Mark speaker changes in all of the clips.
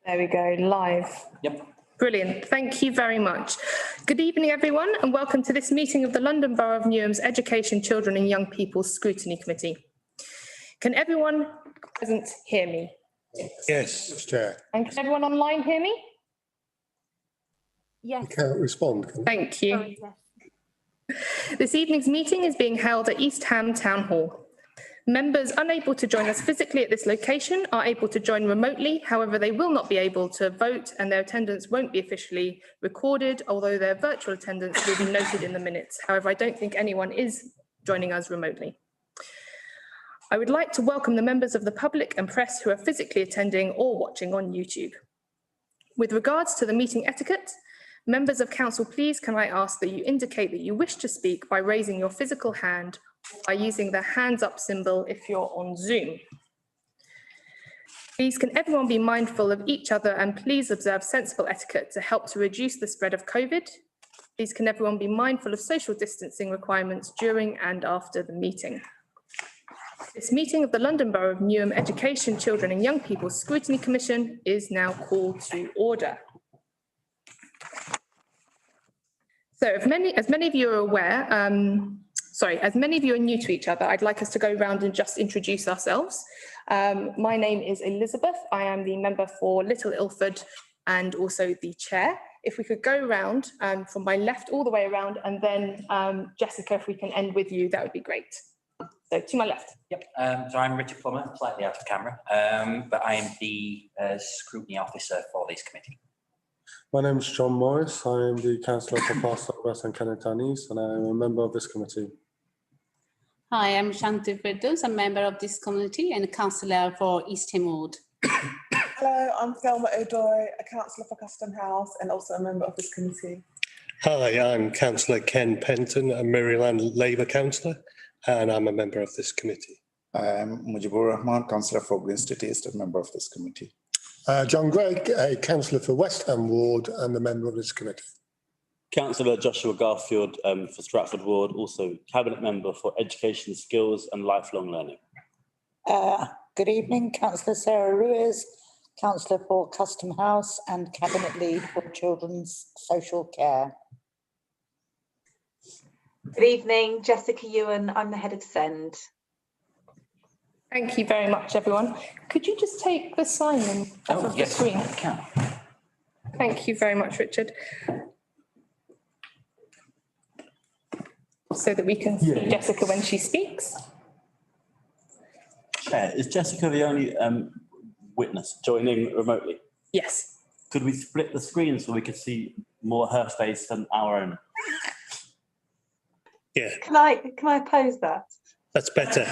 Speaker 1: There we go, live.
Speaker 2: Yep.
Speaker 1: Brilliant, thank you very much. Good evening, everyone, and welcome to this meeting of the London Borough of Newham's Education, Children and Young People's Scrutiny Committee. Can everyone present hear me?
Speaker 3: Yes, Chair.
Speaker 1: And can everyone online hear me?
Speaker 4: Yes.
Speaker 3: You can't respond.
Speaker 1: Thank you.
Speaker 4: Sorry, yes.
Speaker 1: This evening's meeting is being held at East Ham Town Hall. Members unable to join us physically at this location are able to join remotely. However, they will not be able to vote and their attendance won't be officially recorded, although their virtual attendance will be noted in the minutes. However, I don't think anyone is joining us remotely. I would like to welcome the members of the public and press who are physically attending or watching on YouTube. With regards to the meeting etiquette, members of council, please can I ask that you indicate that you wish to speak by raising your physical hand or by using the hands up symbol if you're on Zoom. Please can everyone be mindful of each other and please observe sensible etiquette to help to reduce the spread of COVID. Please can everyone be mindful of social distancing requirements during and after the meeting. This meeting of the London Borough of Newham Education, Children and Young People's Scrutiny Commission is now called to order. So as many of you are aware, as many of you are new to each other, I'd like us to go around and just introduce ourselves. My name is Elizabeth. I am the member for Little Ilford and also the chair. If we could go around from my left all the way around, and then Jessica, if we can end with you, that would be great. So to my left.
Speaker 2: Yep. So I'm Richard Plummer, slightly out of camera, but I am the scrutiny officer for this committee.
Speaker 3: My name is John Morris. I am the Councillor for Pastoral West and Kennington East, and I am a member of this committee.
Speaker 5: Hi, I'm Shanti Firdaus, a member of this committee and a councillor for East Ham Ward.
Speaker 6: Hello, I'm Thelma O'Doy, a councillor for Custom House and also a member of this committee.
Speaker 7: Hi, I'm Councillor Ken Penton, a Maryland Labour councillor, and I'm a member of this committee.
Speaker 8: I'm Mujibur Rahman, councillor for Greenstead East, a member of this committee.
Speaker 3: John Gregg, a councillor for West Ham Ward and a member of this committee.
Speaker 9: Councillor Joshua Garfield for Stratford Ward, also Cabinet Member for Education, Skills and Lifelong Learning.
Speaker 10: Good evening, Councillor Sarah Ruiz, councillor for Custom House and Cabinet Lead for Children's Social Care.
Speaker 4: Good evening, Jessica Ewan. I'm the head of Scnd.
Speaker 1: Thank you very much, everyone. Could you just take the sign off of the screen?
Speaker 2: I can.
Speaker 1: Thank you very much, Richard. So that we can see Jessica when she speaks.
Speaker 9: Chair, is Jessica the only witness joining remotely?
Speaker 1: Yes.
Speaker 9: Could we split the screen so we could see more her face than our own?
Speaker 7: Yeah,
Speaker 4: Can I oppose that?
Speaker 7: that's better.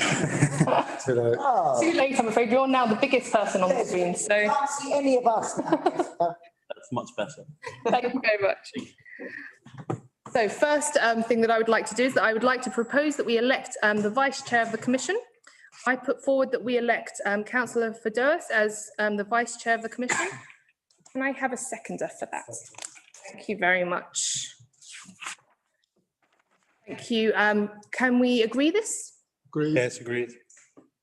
Speaker 1: Too late, I'm afraid. You're now the biggest person on the screen, so.
Speaker 10: Can't see any of us.
Speaker 9: That's much better.
Speaker 1: Thank you very much. So first thing that I would like to do is that I would like to propose that we elect the Vice Chair of the Commission. I put forward that we elect Councillor Firdaus as the Vice Chair of the Commission. Can I have a seconder for that? Thank you very much. Thank you. Can we agree this?
Speaker 3: Agreed.
Speaker 7: Yes, agreed.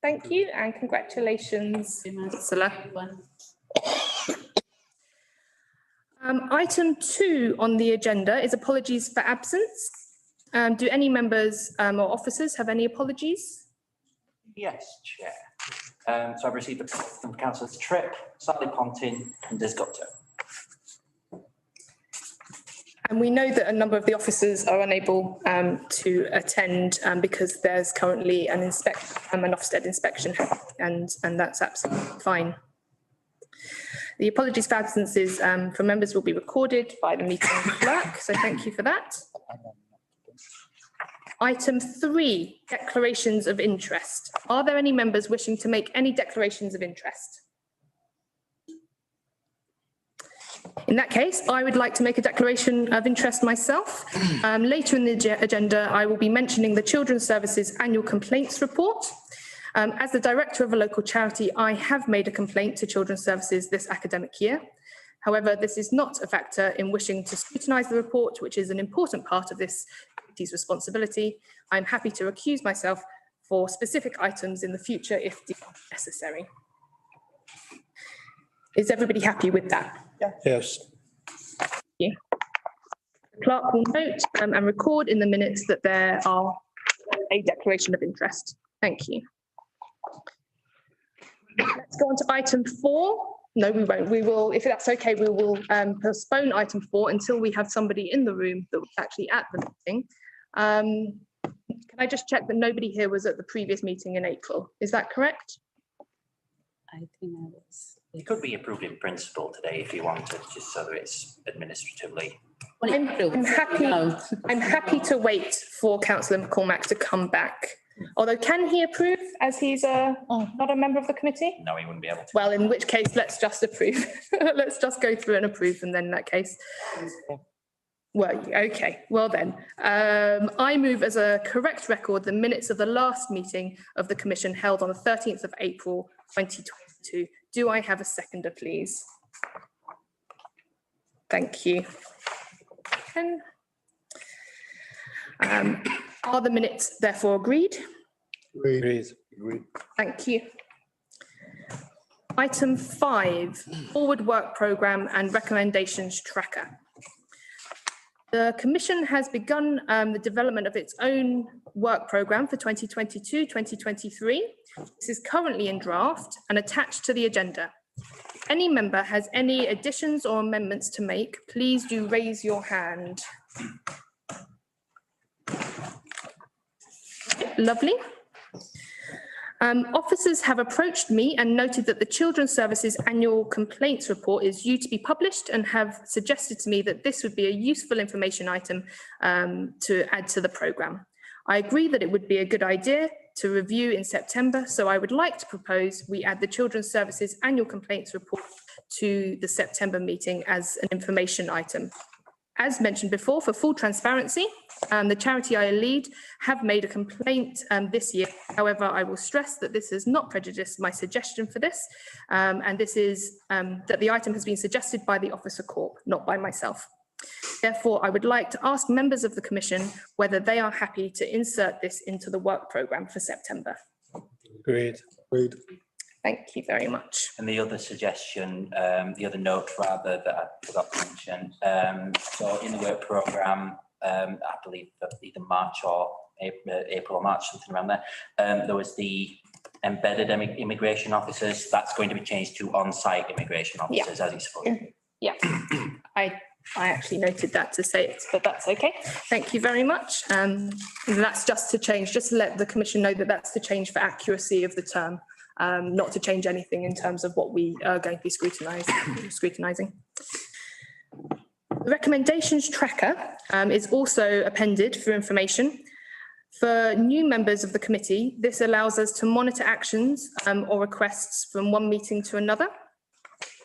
Speaker 1: Thank you and congratulations, Councillor. Item 2 on the agenda is apologies for absence. Do any members or officers have any apologies?
Speaker 2: Yes, Chair. So I've received a call from Councillors Tripp, Sally Pontin and Desgotto.
Speaker 1: And we know that a number of the officers are unable to attend because there's currently an Ofsted inspection, and that's absolutely fine. The apologies for absences from members will be recorded by the meeting clerk, so thank you for that. Item 3, declarations of interest. Are there any members wishing to make any declarations of interest? In that case, I would like to make a declaration of interest myself. Later in the agenda, I will be mentioning the Children's Services Annual Complaints Report. As the director of a local charity, I have made a complaint to Children's Services this academic year. However, this is not a factor in wishing to scrutinise the report, which is an important part of this committee's responsibility. I'm happy to recuse myself for specific items in the future if necessary. Is everybody happy with that?
Speaker 7: Yes.
Speaker 1: The clerk will note and record in the minutes that there are a declaration of interest. Thank you. Let's go on to item 4. No, we won't. We will, if that's okay, we will postpone item 4 until we have somebody in the room that was actually at the meeting. Can I just check that nobody here was at the previous meeting in April? Is that correct?
Speaker 5: I think I was.
Speaker 2: It could be approved in principle today if you wanted, just so that it's administratively.
Speaker 1: I'm happy to wait for Councillor McCormack to come back. Although, can he approve as he's not a member of the committee?
Speaker 2: No, he wouldn't be able to.
Speaker 1: Well, in which case, let's just approve. Let's just go through and approve, and then in that case. Well, okay, well then, I move as a correct record the minutes of the last meeting of the commission held on the 13th of April 2022. Do I have a seconder, please? Thank you. Are the minutes therefore agreed?
Speaker 7: Agreed.
Speaker 1: Thank you. Item 5, forward work programme and recommendations tracker. The Commission has begun the development of its own work programme for 2022-2023. This is currently in draft and attached to the agenda. If any member has any additions or amendments to make, please do raise your hand. Lovely. Officers have approached me and noted that the Children's Services Annual Complaints Report is due to be published and have suggested to me that this would be a useful information item to add to the programme. I agree that it would be a good idea to review in September, so I would like to propose we add the Children's Services Annual Complaints Report to the September meeting as an information item. As mentioned before, for full transparency, the charity I lead have made a complaint this year. However, I will stress that this has not prejudiced my suggestion for this, and this is that the item has been suggested by the Officer Corp, not by myself. Therefore, I would like to ask members of the Commission whether they are happy to insert this into the work programme for September.
Speaker 7: Agreed.
Speaker 1: Thank you very much.
Speaker 2: And the other suggestion, the other note rather that I forgot to mention, so in the work programme, I believe that either March or April or March, something around there, there was the embedded immigration officers. That's going to be changed to on-site immigration officers as it's supposed to be.
Speaker 1: Yeah, I actually noted that to say it, but that's okay. Thank you very much. That's just to change, just to let the Commission know that that's to change for accuracy of the term. Not to change anything in terms of what we are going to be scrutinising. The recommendations tracker is also appended for information. For new members of the committee, this allows us to monitor actions or requests from one meeting to another.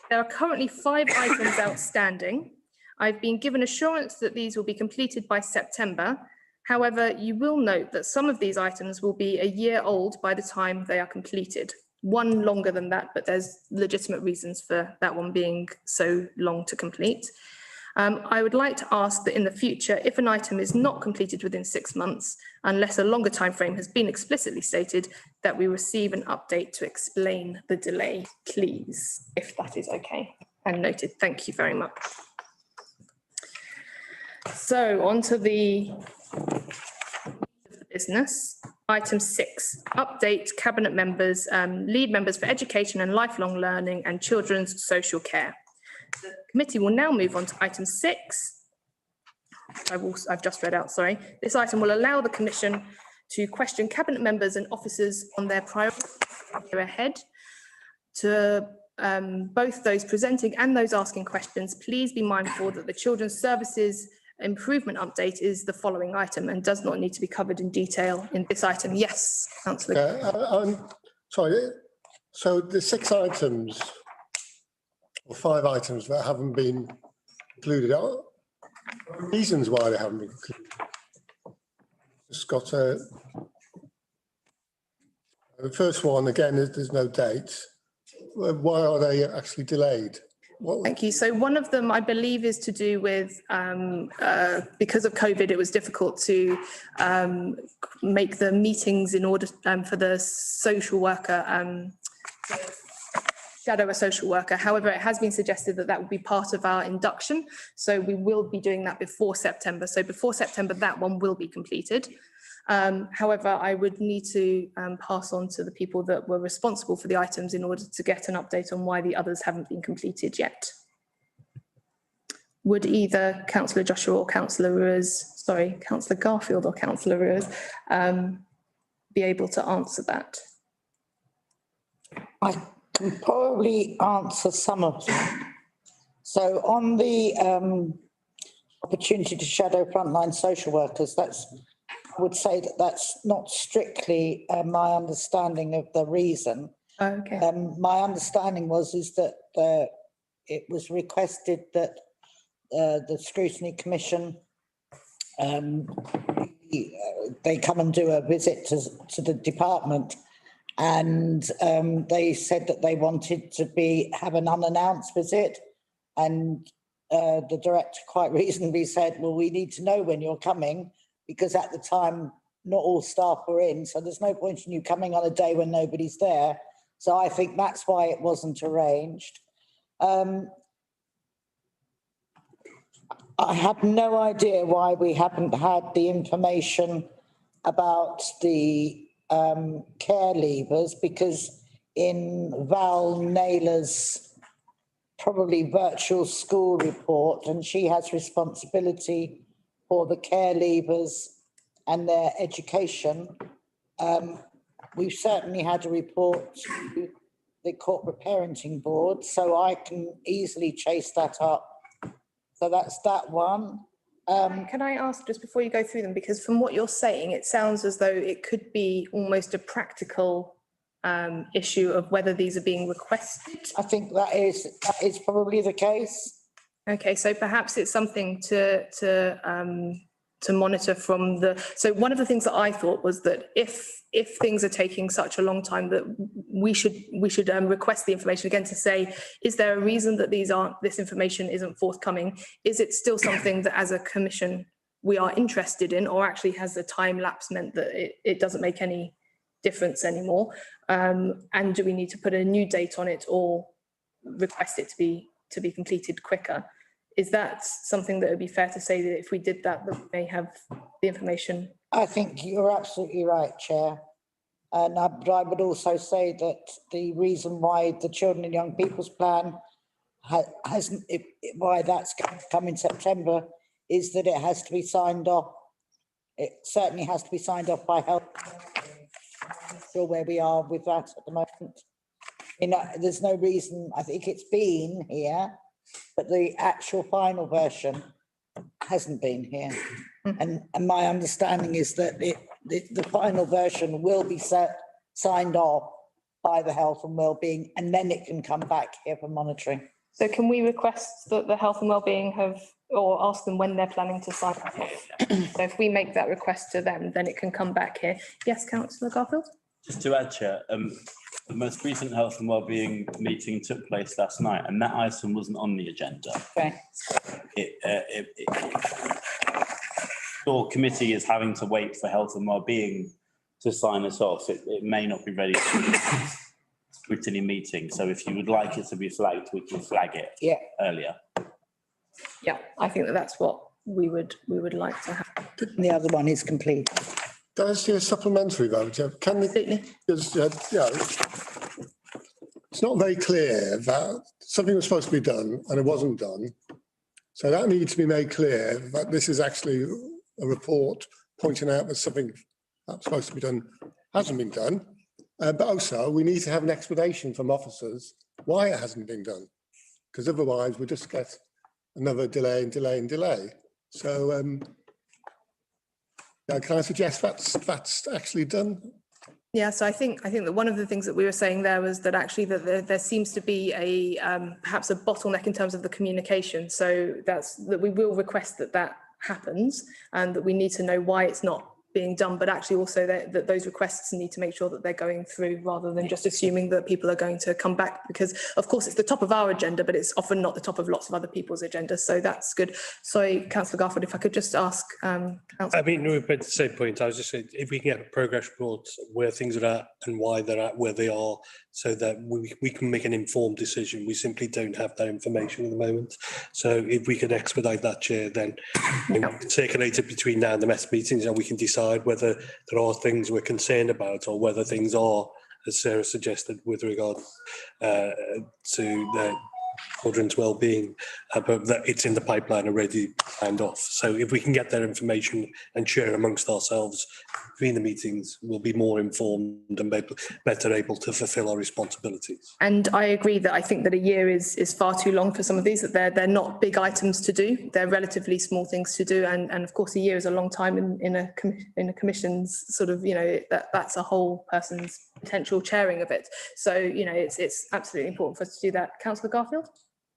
Speaker 1: There are currently 5 items outstanding. I've been given assurance that these will be completed by September. However, you will note that some of these items will be a year old by the time they are completed. One longer than that, but there's legitimate reasons for that one being so long to complete. I would like to ask that in the future, if an item is not completed within 6 months, unless a longer time frame has been explicitly stated, that we receive an update to explain the delay, please, if that is okay. And noted. Thank you very much. So on to the business. Item 6, update cabinet members, lead members for education and lifelong learning and children's social care. The committee will now move on to item 6. I've just read out, sorry. This item will allow the Commission to question cabinet members and officers on their priorities ahead. To both those presenting and those asking questions, please be mindful that the Children's Services Improvement Update is the following item and does not need to be covered in detail in this item. Yes, Councillor.
Speaker 7: I'm sorry. So the 6 items or 5 items that haven't been included, are reasons why they haven't been included? Just got the first one again. There's no date. Why are they actually delayed?
Speaker 1: Thank you. So one of them, I believe, is to do with because of COVID, it was difficult to make the meetings in order for the social worker shadow a social worker. However, it has been suggested that that would be part of our induction. So we will be doing that before September. So before September, that one will be completed. However, I would need to pass on to the people that were responsible for the items in order to get an update on why the others haven't been completed yet. Would either Councillor Joshua or Councillor Garfield or Councillor Ruiz be able to answer that?
Speaker 10: I can probably answer some of them. So on the opportunity to shadow frontline social workers, I would say that's not strictly my understanding of the reason.
Speaker 1: Okay.
Speaker 10: My understanding is that it was requested that the Scrutiny Commission they come and do a visit to the department, and they said that they wanted to have an unannounced visit, and the director quite reasonably said, well, we need to know when you're coming, because at the time not all staff were in, so there's no point in you coming on a day when nobody's there. So I think that's why it wasn't arranged. I have no idea why we haven't had the information about the care leavers, because in Val Naylor's probably virtual school report, and she has responsibility for the care leavers and their education, we've certainly had a report to the Corporate Parenting Board, so I can easily chase that up. So that's that one.
Speaker 1: Can I ask, just before you go through them, because from what you're saying, it sounds as though it could be almost a practical issue of whether these are being requested.
Speaker 10: I think that is probably the case.
Speaker 1: Okay, so perhaps it's something to monitor from the. So one of the things that I thought was that if things are taking such a long time, that we should request the information again to say, is there a reason that this information isn't forthcoming? Is it still something that as a commission we are interested in, or actually has the time lapse meant that it doesn't make any difference anymore? And do we need to put a new date on it or request it to be completed quicker? Is that something that would be fair to say that if we did that, we may have the information?
Speaker 10: I think you're absolutely right, Chair. But I would also say that the reason why the Children and Young People's Plan why that's going to come in September is that it has to be signed off. It certainly has to be signed off by health. I'm not sure where we are with that at the moment. There's no reason. I think it's been here, but the actual final version hasn't been here. And my understanding is that the final version will be signed off by the Health and Wellbeing, and then it can come back here for monitoring.
Speaker 1: So can we request that the Health and Wellbeing or ask them when they're planning to sign off? So if we make that request to them, then it can come back here. Yes, Councillor Garfield? Just
Speaker 9: to add, Chair, the most recent Health and Wellbeing meeting took place last night, and that item wasn't on the agenda.
Speaker 10: Okay.
Speaker 9: Your committee is having to wait for Health and Wellbeing to sign us off. It may not be ready for the scrutiny meeting. So if you would like it to be flagged, we can flag it earlier.
Speaker 1: Yeah, I think that's what we would like to have.
Speaker 10: The other one is complete.
Speaker 7: Can I see a supplementary vote? Can they, it's not very clear that something was supposed to be done and it wasn't done. So that needs to be made clear that this is actually a report pointing out that something that's supposed to be done hasn't been done. But also we need to have an explanation from officers why it hasn't been done, because otherwise we just get another delay and delay and delay. So can I suggest that's actually done?
Speaker 1: Yeah, so I think that one of the things that we were saying there was that actually that there seems to be a perhaps a bottleneck in terms of the communication. So that we will request that happens, and that we need to know why it's not being done, but actually also that those requests need to make sure that they're going through rather than just assuming that people are going to come back, because of course it's the top of our agenda, but it's often not the top of lots of other people's agendas. So that's good. Sorry, Councillor Garfield, if I could just ask Councillor.
Speaker 11: I mean, at the same point, I was just saying, if we can get a progress report where things are at and why they're at where they are, so that we can make an informed decision. We simply don't have that information at the moment. So if we could expedite that, Chair, then we can circulate it between now and the next meetings, and we can decide whether there are things we're concerned about or whether things are, as Sarah suggested, with regard to the children's well-being, but that it's in the pipeline already signed off. So if we can get that information and share amongst ourselves between the meetings, we'll be more informed and better able to fulfil our responsibilities.
Speaker 1: And I agree that I think that a year is far too long for some of these, that they're not big items to do. They're relatively small things to do. And of course, a year is a long time in a commission's sort of, that's a whole person's potential chairing of it. So, it's absolutely important for us to do that. Councillor Garfield?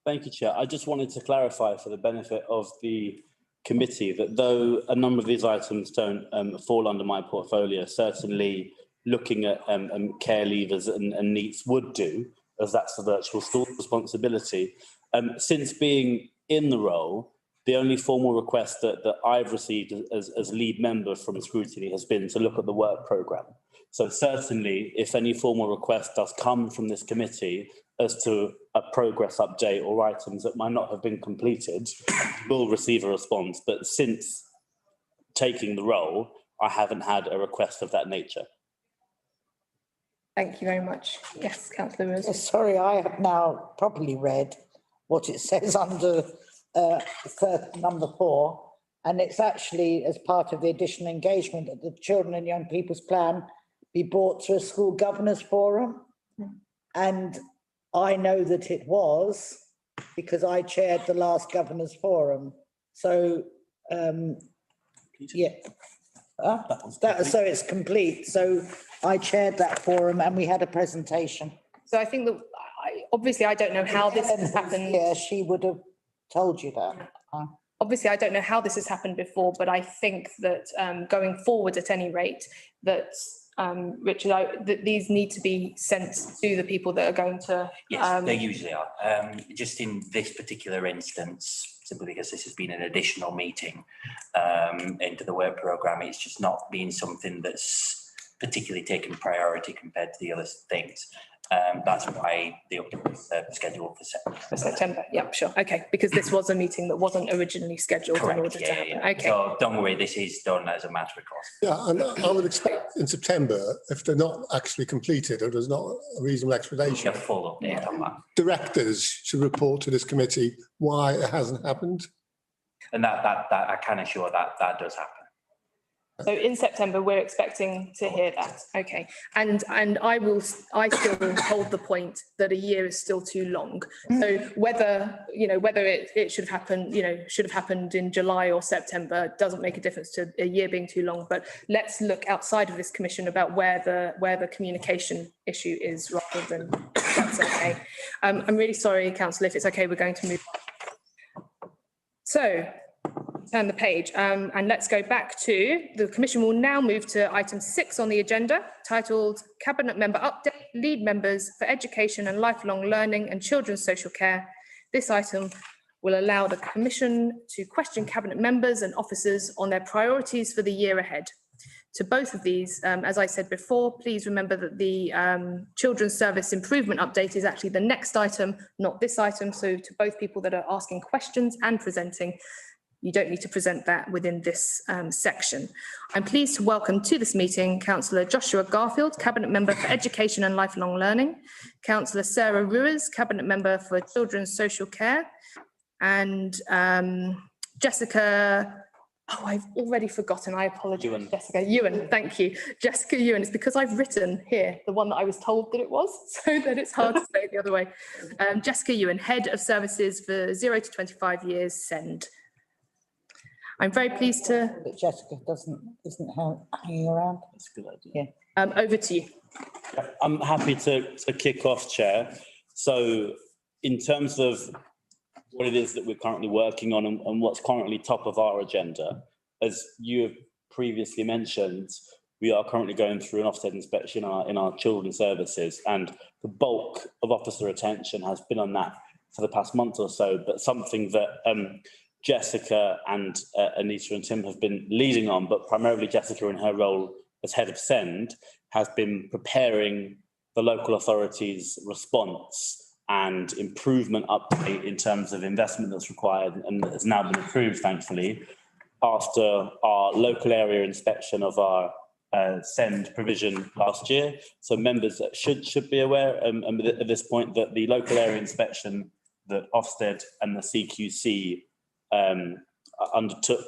Speaker 9: Thank you, Chair. I just wanted to clarify for the benefit of the committee that though a number of these items don't fall under my portfolio, certainly looking at care leavers and NEETs would do, as that's the virtual school responsibility. Since being in the role, the only formal request that I've received as lead member from Scrutiny has been to look at the work programme. So certainly, if any formal request does come from this committee as to a progress update or items that might not have been completed, we'll receive a response. But since taking the role, I haven't had a request of that nature.
Speaker 1: Thank you very much. Yes, Councillor Rose.
Speaker 10: Sorry, I have now properly read what it says under number 4, and it's actually as part of the additional engagement that the Children and Young People's Plan be brought to a school governors forum. And I know that it was because I chaired the last governors forum. So yeah, so it's complete. So I chaired that forum and we had a presentation.
Speaker 1: So I think that obviously I don't know how this has happened.
Speaker 10: Yeah, she would have told you that.
Speaker 1: Obviously, I don't know how this has happened before, but I think that going forward, at any rate, that Richard, that these need to be sent to the people that are going to.
Speaker 2: Yes, they usually are. Just in this particular instance, simply because this has been an additional meeting into the work programme, it's just not been something that's particularly taken priority compared to the other things. That's why the update was scheduled for September.
Speaker 1: For September, yeah, sure. Okay, because this was a meeting that wasn't originally scheduled.
Speaker 2: Correct,
Speaker 1: in order to happen.
Speaker 2: yeah.
Speaker 1: Okay.
Speaker 2: So don't worry, this is done as a matter of course.
Speaker 7: Yeah, and I would expect in September, if they're not actually completed or there's not a reasonable explanation,
Speaker 2: A full update on that.
Speaker 7: directors should report to this committee why it hasn't happened.
Speaker 2: And that I can assure that does happen.
Speaker 1: So in September, we're expecting to hear that. Okay. And I still hold the point that a year is still too long. So whether it should have happened in July or September doesn't make a difference to a year being too long. But let's look outside of this commission about where the communication issue is, rather than that's okay. I'm really sorry, Councillor, if it's okay, we're going to move on. So turn the page and let's go back to the commission. Will now move to item 6 on the agenda, titled Cabinet Member Update, Lead Members for Education and Lifelong Learning and Children's Social Care. This item will allow the commission to question cabinet members and officers on their priorities for the year ahead. To both of these, as I said before, please remember that the Children's Service Improvement Update is actually the next item, not this item. So to both people that are asking questions and presenting, you don't need to present that within this section. I'm pleased to welcome to this meeting Councillor Joshua Garfield, Cabinet Member for Education and Lifelong Learning, Councillor Sarah Ruiz, Cabinet Member for Children's Social Care, and Jessica, I've already forgotten, I apologise.
Speaker 9: Ewan.
Speaker 1: Jessica Ewan, thank you. Jessica Ewan, it's because I've written here the one that I was told that it was, so that it's hard to say it the other way. Jessica Ewan, Head of Services for 0 to 25 years, Scnd. I'm very pleased to.
Speaker 10: But Jessica isn't hanging around.
Speaker 9: That's a good idea.
Speaker 10: Yeah.
Speaker 1: Over to you.
Speaker 9: I'm happy to kick off, Chair. So in terms of what it is that we're currently working on and what's currently top of our agenda, as you have previously mentioned, we are currently going through an Ofsted inspection in our children's services, and the bulk of officer attention has been on that for the past month or so, but something that Jessica and Anita and Tim have been leading on, but primarily Jessica in her role as head of Scnd, has been preparing the local authorities' response and improvement update in terms of investment that's required and that has now been approved, thankfully, after our local area inspection of our Scnd provision last year. So members should be aware at this point that the local area inspection that Ofsted and the CQC undertook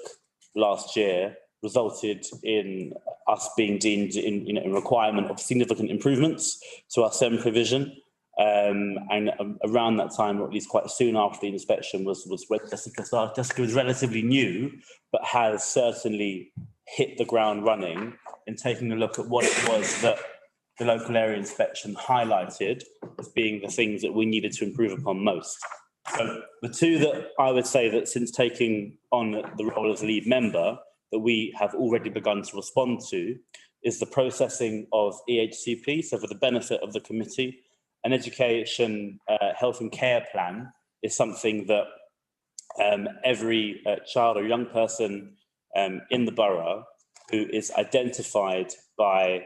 Speaker 9: last year resulted in us being deemed in requirement of significant improvements to our Scnd provision. And around that time, or at least quite soon after the inspection, was when Jessica started. Jessica was relatively new, but has certainly hit the ground running in taking a look at what it was that the local area inspection highlighted as being the things that we needed to improve upon most. So the two that I would say that since taking on the role as lead member that we have already begun to respond to is the processing of EHCP. So for the benefit of the committee, an education, health and care plan is something that every child or young person in the borough who is identified by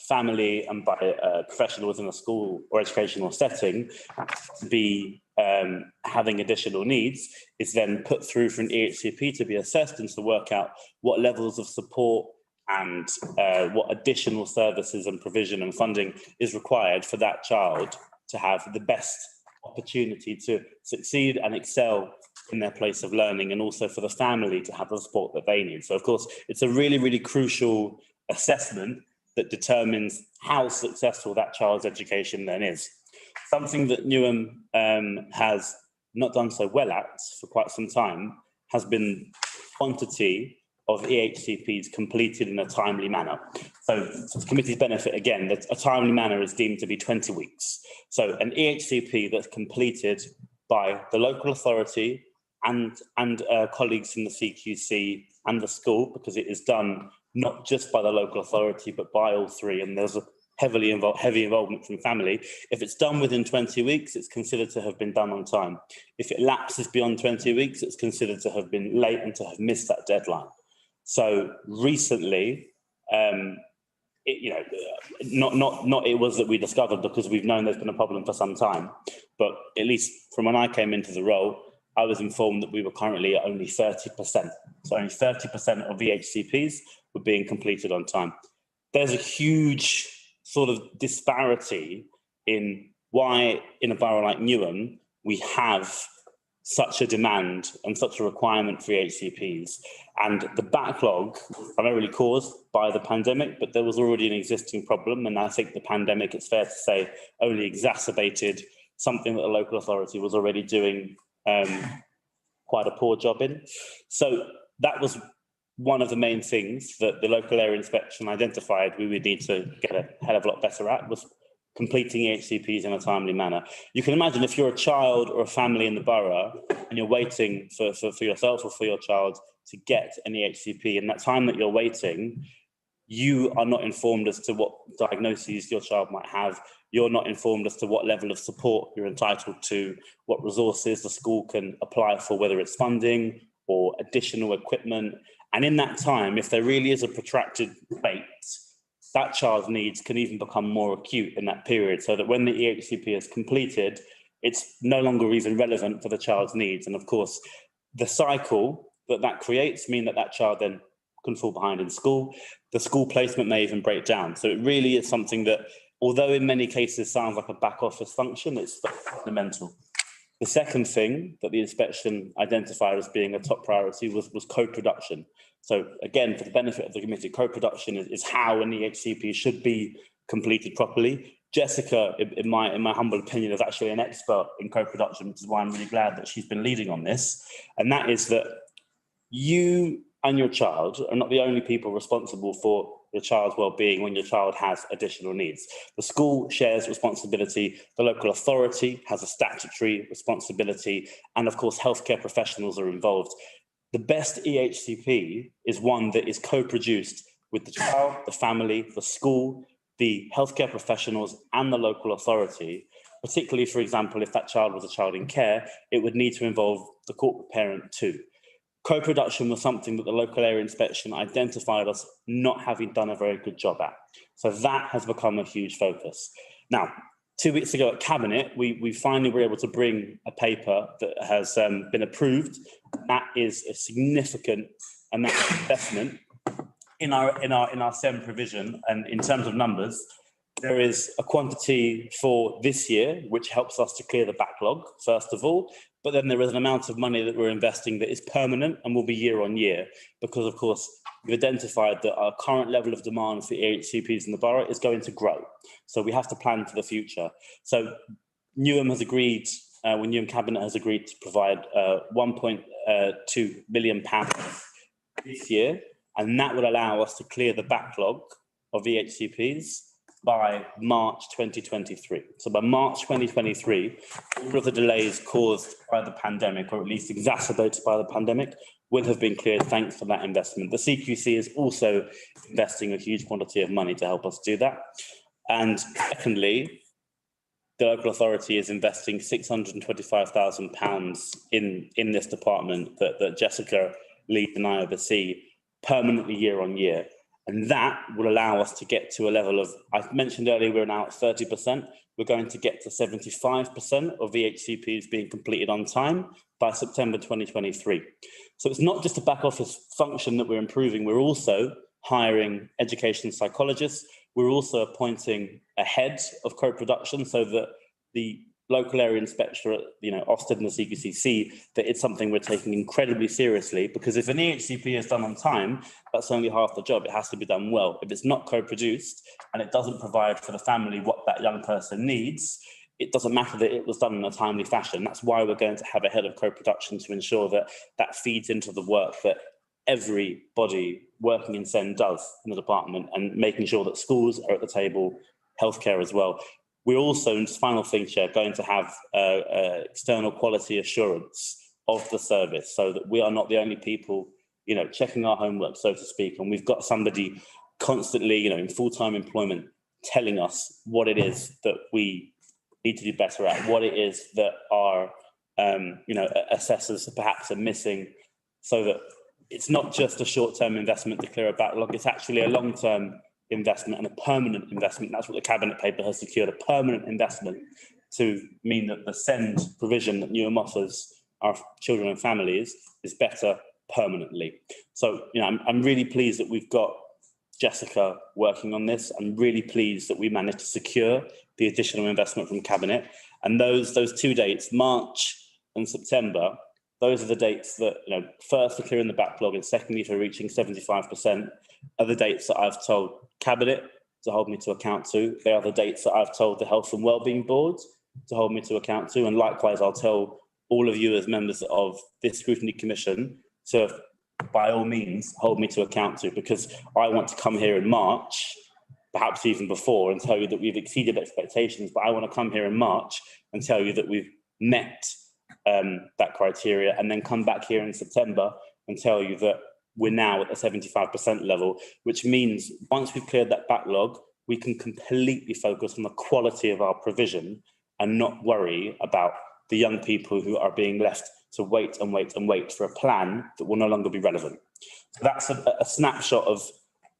Speaker 9: family and by a professional within a school or educational setting to be having additional needs is then put through for an EHCP to be assessed and to work out what levels of support and what additional services and provision and funding is required for that child to have the best opportunity to succeed and excel in their place of learning, and also for the family to have the support that they need. So of course, it's a really, really crucial assessment that determines how successful that child's education then is. Something that Newham has not done so well at for quite some time has been quantity of EHCPs completed in a timely manner. So for the committee's benefit, again, that a timely manner is deemed to be 20 weeks. So an EHCP that's completed by the local authority and colleagues in the CQC and the school, because it is done not just by the local authority, but by all three, and there's a heavy involvement from family. If it's done within 20 weeks, it's considered to have been done on time. If it lapses beyond 20 weeks, it's considered to have been late and to have missed that deadline. So recently, not it was that we discovered, because we've known there's been a problem for some time, but at least from when I came into the role, I was informed that we were currently at only 30%. So only 30% of VHCPs were being completed on time. There's a huge sort of disparity in why in a borough like Newham, we have such a demand and such a requirement for HCPs. And the backlog was primarily caused by the pandemic, but there was already an existing problem. And I think the pandemic, it's fair to say, only exacerbated something that the local authority was already doing quite a poor job in. So that was one of the main things that the local area inspection identified we would need to get a hell of a lot better at, was completing EHCPs in a timely manner. You can imagine if you're a child or a family in the borough and you're waiting for yourself or for your child to get an EHCP, and that time that you're waiting, you are not informed as to what diagnoses your child might have. You're not informed as to what level of support you're entitled to, what resources the school can apply for, whether it's funding or additional equipment. And in that time, if there really is a protracted wait, that child's needs can even become more acute in that period, so that when the EHCP is completed, it's no longer even relevant for the child's needs. And of course, the cycle that creates mean that child then can fall behind in school. The school placement may even break down. So it really is something that, although in many cases sounds like a back office function, it's fundamental. The second thing that the inspection identified as being a top priority was co-production. So again, for the benefit of the committee, co-production is how an EHCP should be completed properly. Jessica, in my humble opinion, is actually an expert in co-production, which is why I'm really glad that she's been leading on this. And that is that you and your child are not the only people responsible for your child's well-being when your child has additional needs. The school shares responsibility, the local authority has a statutory responsibility, and of course healthcare professionals are involved. The best EHCP is one that is co-produced with the child, the family, the school, the healthcare professionals and the local authority. Particularly, for example, if that child was a child in care, it would need to involve the corporate parent too. Co-production was something that the local area inspection identified us not having done a very good job at. So that has become a huge focus. Now, 2 weeks ago at Cabinet, we finally were able to bring a paper that has been approved. That is a significant amount of investment in our Scnd provision, and in terms of numbers, there is a quantity for this year, which helps us to clear the backlog, first of all, but then there is an amount of money that we're investing that is permanent and will be year on year, because of course, we've identified that our current level of demand for EHCPs in the borough is going to grow. So we have to plan for the future. So Newham has agreed, Newham Cabinet has agreed to provide £1.2 million this year, and that will allow us to clear the backlog of EHCPs by March 2023. So by March 2023, all of the delays caused by the pandemic, or at least exacerbated by the pandemic, will have been cleared thanks to that investment. The CQC is also investing a huge quantity of money to help us do that. And secondly, the local authority is investing £625,000 in this department that Jessica leads and I oversee permanently year on year. And that will allow us to get to a level of, I mentioned earlier, we're now at 30%. We're going to get to 75% of VHCPs being completed on time by September 2023. So it's not just a back office function that we're improving. We're also hiring education psychologists. We're also appointing a head of co-production so that the local area inspector, Ofsted and the CQC see that it's something we're taking incredibly seriously, because if an EHCP is done on time, that's only half the job. It has to be done well. If it's not co-produced and it doesn't provide for the family what that young person needs, it doesn't matter that it was done in a timely fashion. That's why we're going to have a head of co-production to ensure that that feeds into the work that everybody working in Scnd does in the department, and making sure that schools are at the table, healthcare as well. We're also, and final thing, Chair, going to have external quality assurance of the service, so that we are not the only people, checking our homework, so to speak. And we've got somebody constantly, in full-time employment, telling us what it is that we need to do better at, what it is that our, assessors perhaps are missing, so that it's not just a short-term investment to clear a backlog, it's actually a long-term investment and a permanent investment. That's what the Cabinet paper has secured, a permanent investment, to mean that the Scnd provision that Newham offers our children and families is better permanently. So, I'm really pleased that we've got Jessica working on this. I'm really pleased that we managed to secure the additional investment from Cabinet. And those 2 dates, March and September, those are the dates that, first for clearing the backlog and secondly for reaching 75%, are the dates that I've told Cabinet to hold me to account to. They are the dates that I've told the Health and Wellbeing Board to hold me to account to. And likewise, I'll tell all of you as members of this Scrutiny Commission to, by all means, hold me to account to, because I want to come here in March, perhaps even before, and tell you that we've exceeded expectations. But I want to come here in March and tell you that we've met that criteria, and then come back here in September and tell you that we're now at the 75% level, which means once we've cleared that backlog, we can completely focus on the quality of our provision and not worry about the young people who are being left to wait and wait and wait for a plan that will no longer be relevant. So that's a snapshot of,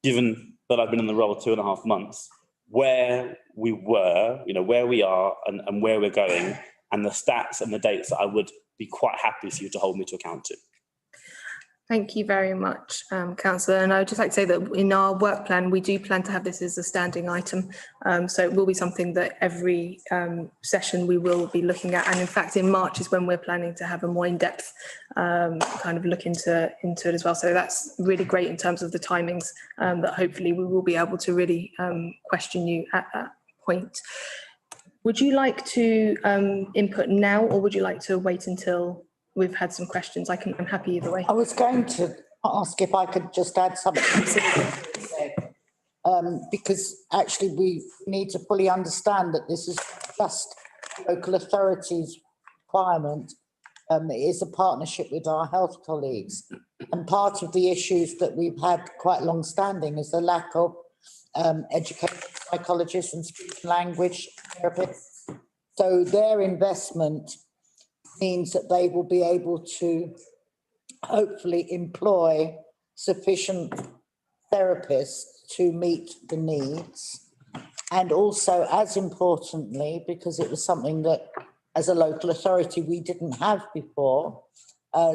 Speaker 9: given that I've been in the role 2.5 months, where we were, where we are and where we're going, and the stats and the dates that I would be quite happy for you to hold me to account to.
Speaker 1: Thank you very much, Councillor. And I would just like to say that in our work plan, we do plan to have this as a standing item. So it will be something that every session we will be looking at. And in fact, in March is when we're planning to have a more in-depth kind of look into it as well. So that's really great in terms of the timings, that hopefully we will be able to really question you at that point. Would you like to input now, or would you like to wait until we've had some questions? I'm happy either way.
Speaker 10: I was going to ask if I could just add something, because actually we need to fully understand that this is just local authorities' requirement, It is a partnership with our health colleagues. And part of the issues that we've had quite long-standing is the lack of educated psychologists and speech and language therapists. So their investment means that they will be able to hopefully employ sufficient therapists to meet the needs. And also, as importantly, because it was something that as a local authority we didn't have before.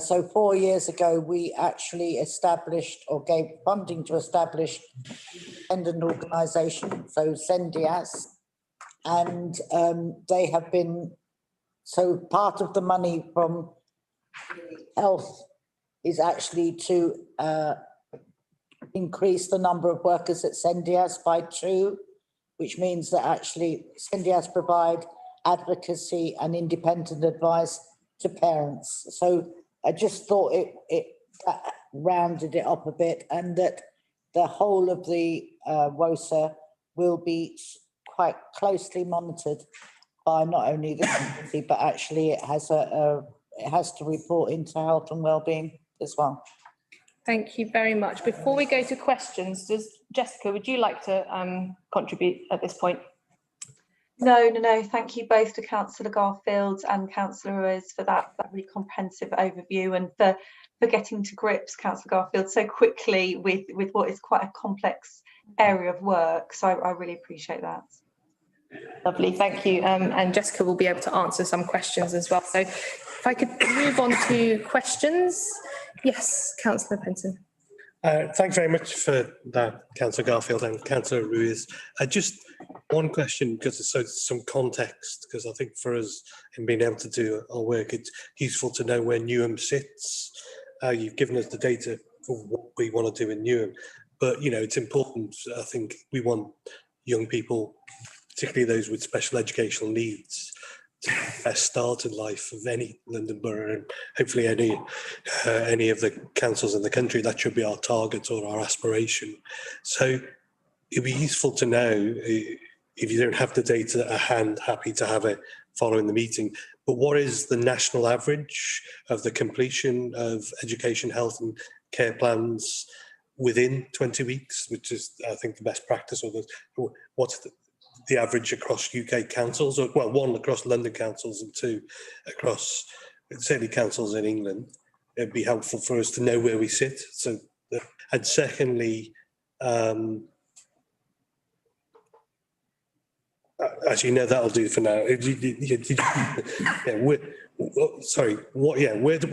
Speaker 10: So 4 years ago, we actually established or gave funding to establish an independent organisation, so Scnd, and they have been, so part of the money from health is actually to increase the number of workers at Scnd by 2, which means that actually Scnd provide advocacy and independent advice to parents. So I just thought it rounded it up a bit, and that the whole of the WOSA will be quite closely monitored by not only the community, but actually it has to report into health and wellbeing as well.
Speaker 1: Thank you very much. Before we go to questions, Jessica, would you like to contribute at this point?
Speaker 4: No. Thank you both to Councillor Garfield and Councillor Ruiz for that really comprehensive overview, and for getting to grips, Councillor Garfield, so quickly with what is quite a complex area of work. So I really appreciate that.
Speaker 1: Lovely, thank you. And Jessica will be able to answer some questions as well. So if I could move on to questions. Yes, Councillor Penton.
Speaker 11: Thanks very much for that, Councillor Garfield and Councillor Ruiz. Just one question, because it's some context, because I think for us in being able to do our work, it's useful to know where Newham sits. You've given us the data for what we want to do in Newham, but it's important. I think we want young people, particularly those with special educational needs, to have the best start in life of any London borough, and hopefully any of the councils in the country. That should be our target or our aspiration. So it'd be useful to know, if you don't have the data at hand, happy to have it following the meeting, but what is the national average of the completion of education, health and care plans within 20 weeks, which is, I think, the best practice, or what's the average across UK councils, or well, 1 across London councils and 2 across certainly councils in England. It'd be helpful for us to know where we sit. So, and secondly, actually, no, that'll do for now. Where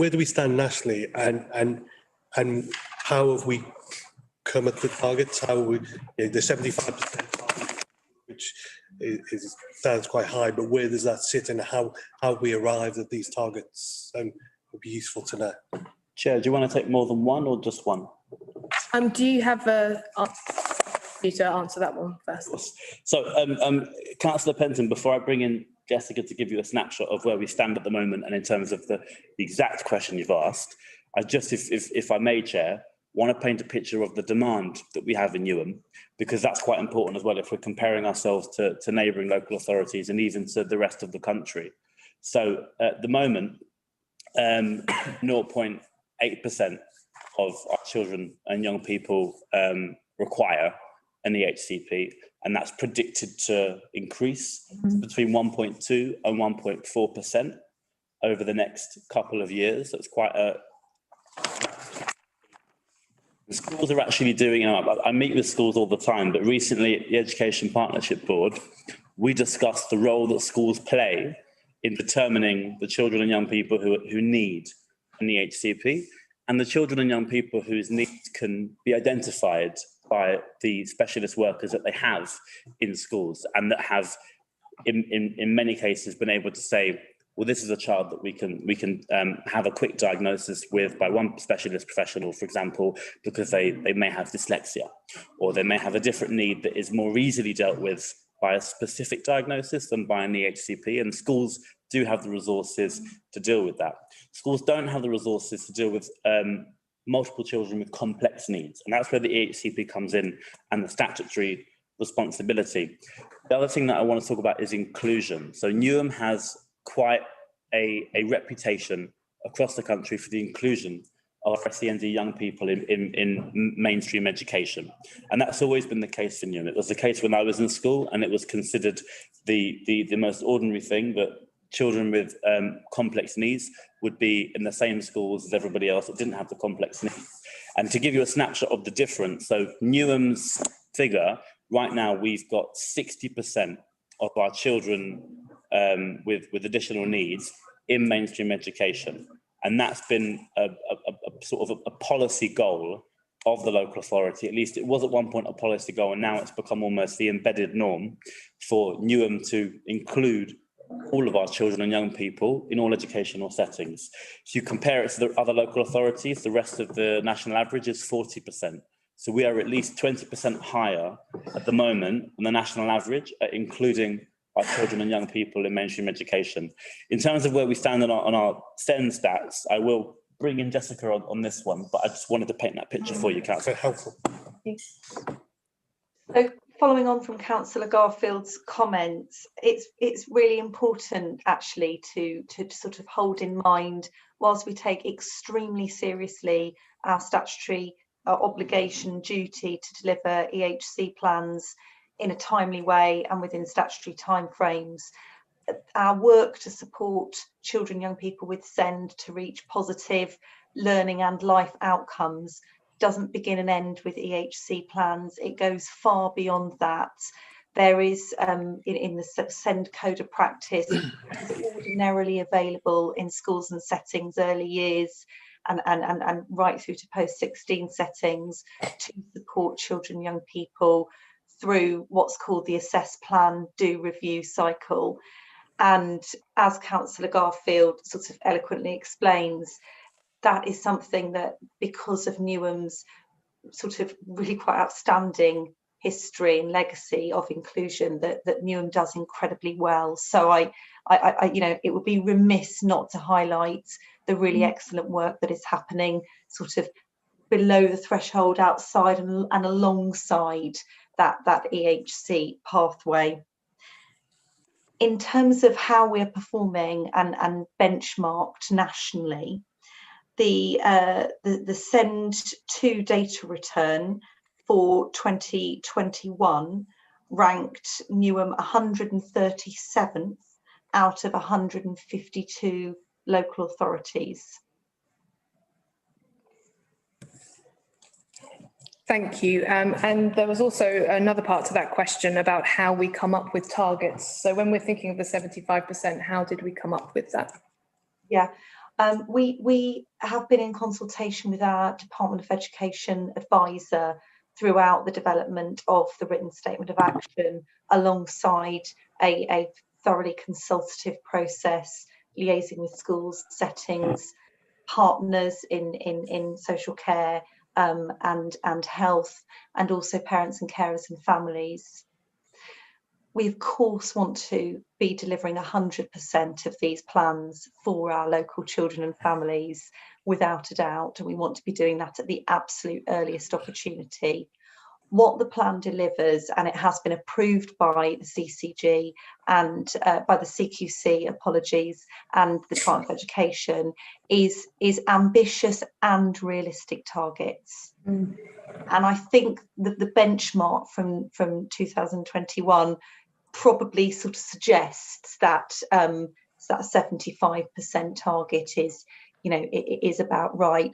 Speaker 11: do we stand nationally, and how have we come at the targets? How we the 75%, which sounds quite high, but where does that sit, and how we arrived at these targets? Would be useful to know.
Speaker 9: Chair, do you want to take more than one or just one?
Speaker 1: Do you have you to answer that one first? So,
Speaker 9: Councillor Penton, before I bring in Jessica to give you a snapshot of where we stand at the moment, and in terms of the exact question you've asked, I just, if I may, Chair, want to paint a picture of the demand that we have in Newham, because that's quite important as well if we're comparing ourselves to neighbouring local authorities and even to the rest of the country. So at the moment, 0.8% of our children and young people require an EHCP, and that's predicted to increase between 1.2 and 1.4% over the next couple of years. So it's quite a... The schools are actually doing, I meet with schools all the time, but recently at the Education Partnership Board, we discussed the role that schools play in determining the children and young people who need an EHCP, and the children and young people whose needs can be identified by the specialist workers that they have in schools, and that have, in many cases, been able to say, well, this is a child that we can have a quick diagnosis with by one specialist professional, for example, because they may have dyslexia, or they may have a different need that is more easily dealt with by a specific diagnosis than by an EHCP, and schools do have the resources to deal with that. Schools don't have the resources to deal with multiple children with complex needs, and that's where the EHCP comes in, and the statutory responsibility. The other thing that I want to talk about is inclusion. So Newham has quite a reputation across the country for the inclusion of Scnd young people in mainstream education. And that's always been the case for Newham. It was the case when I was in school, and it was considered the most ordinary thing that children with complex needs would be in the same schools as everybody else that didn't have the complex needs. And to give you a snapshot of the difference, so Newham's figure, right now we've got 60% of our children with additional needs in mainstream education. And that's been a sort of a policy goal of the local authority. At least it was at one point a policy goal, and now it's become almost the embedded norm for Newham to include all of our children and young people in all educational settings. If you compare it to the other local authorities, the rest of the national average is 40%. So we are at least 20% higher at the moment than the national average, including our children and young people in mainstream education. In terms of where we stand on our Scnd stats, I will bring in Jessica on this one, but I just wanted to paint that picture for you, Councillor.
Speaker 11: Helpful.
Speaker 4: So following on from Councillor Garfield's comments, it's really important actually to sort of hold in mind, whilst we take extremely seriously our statutory obligation, duty to deliver EHC plans in a timely way and within statutory timeframes, our work to support children, young people with Scnd to reach positive learning and life outcomes doesn't begin and end with EHC plans. It goes far beyond that. There is, in the Scnd Code of Practice, is ordinarily available in schools and settings, early years, and right through to post-16 settings to support children, young people through what's called the assess, plan, do, review cycle. And as Councillor Garfield sort of eloquently explains, that is something that, because of Newham's sort of really quite outstanding history and legacy of inclusion, that Newham does incredibly well. So I you know, it would be remiss not to highlight the really excellent work that is happening sort of below the threshold, outside and alongside that EHC pathway. In terms of how we're performing and benchmarked nationally, the Scnd 2 data return for 2021 ranked Newham 137th out of 152 local authorities.
Speaker 1: Thank you. And there was also another part to that question about how we come up with targets. So when we're thinking of the 75%, how did we come up with that?
Speaker 4: Yeah, we have been in consultation with our Department of Education advisor throughout the development of the written statement of action, alongside a thoroughly consultative process, liaising with schools, settings, partners in social care, and health, and also parents and carers and families. We of course want to be delivering 100% of these plans for our local children and families, without a doubt, and we want to be doing that at the absolute earliest opportunity. What the plan delivers, and it has been approved by the CCG and by the CQC, apologies, and the Department of Education, is ambitious and realistic targets. And I think that the benchmark from 2021 probably sort of suggests that that 75% target is, you know, it is about right.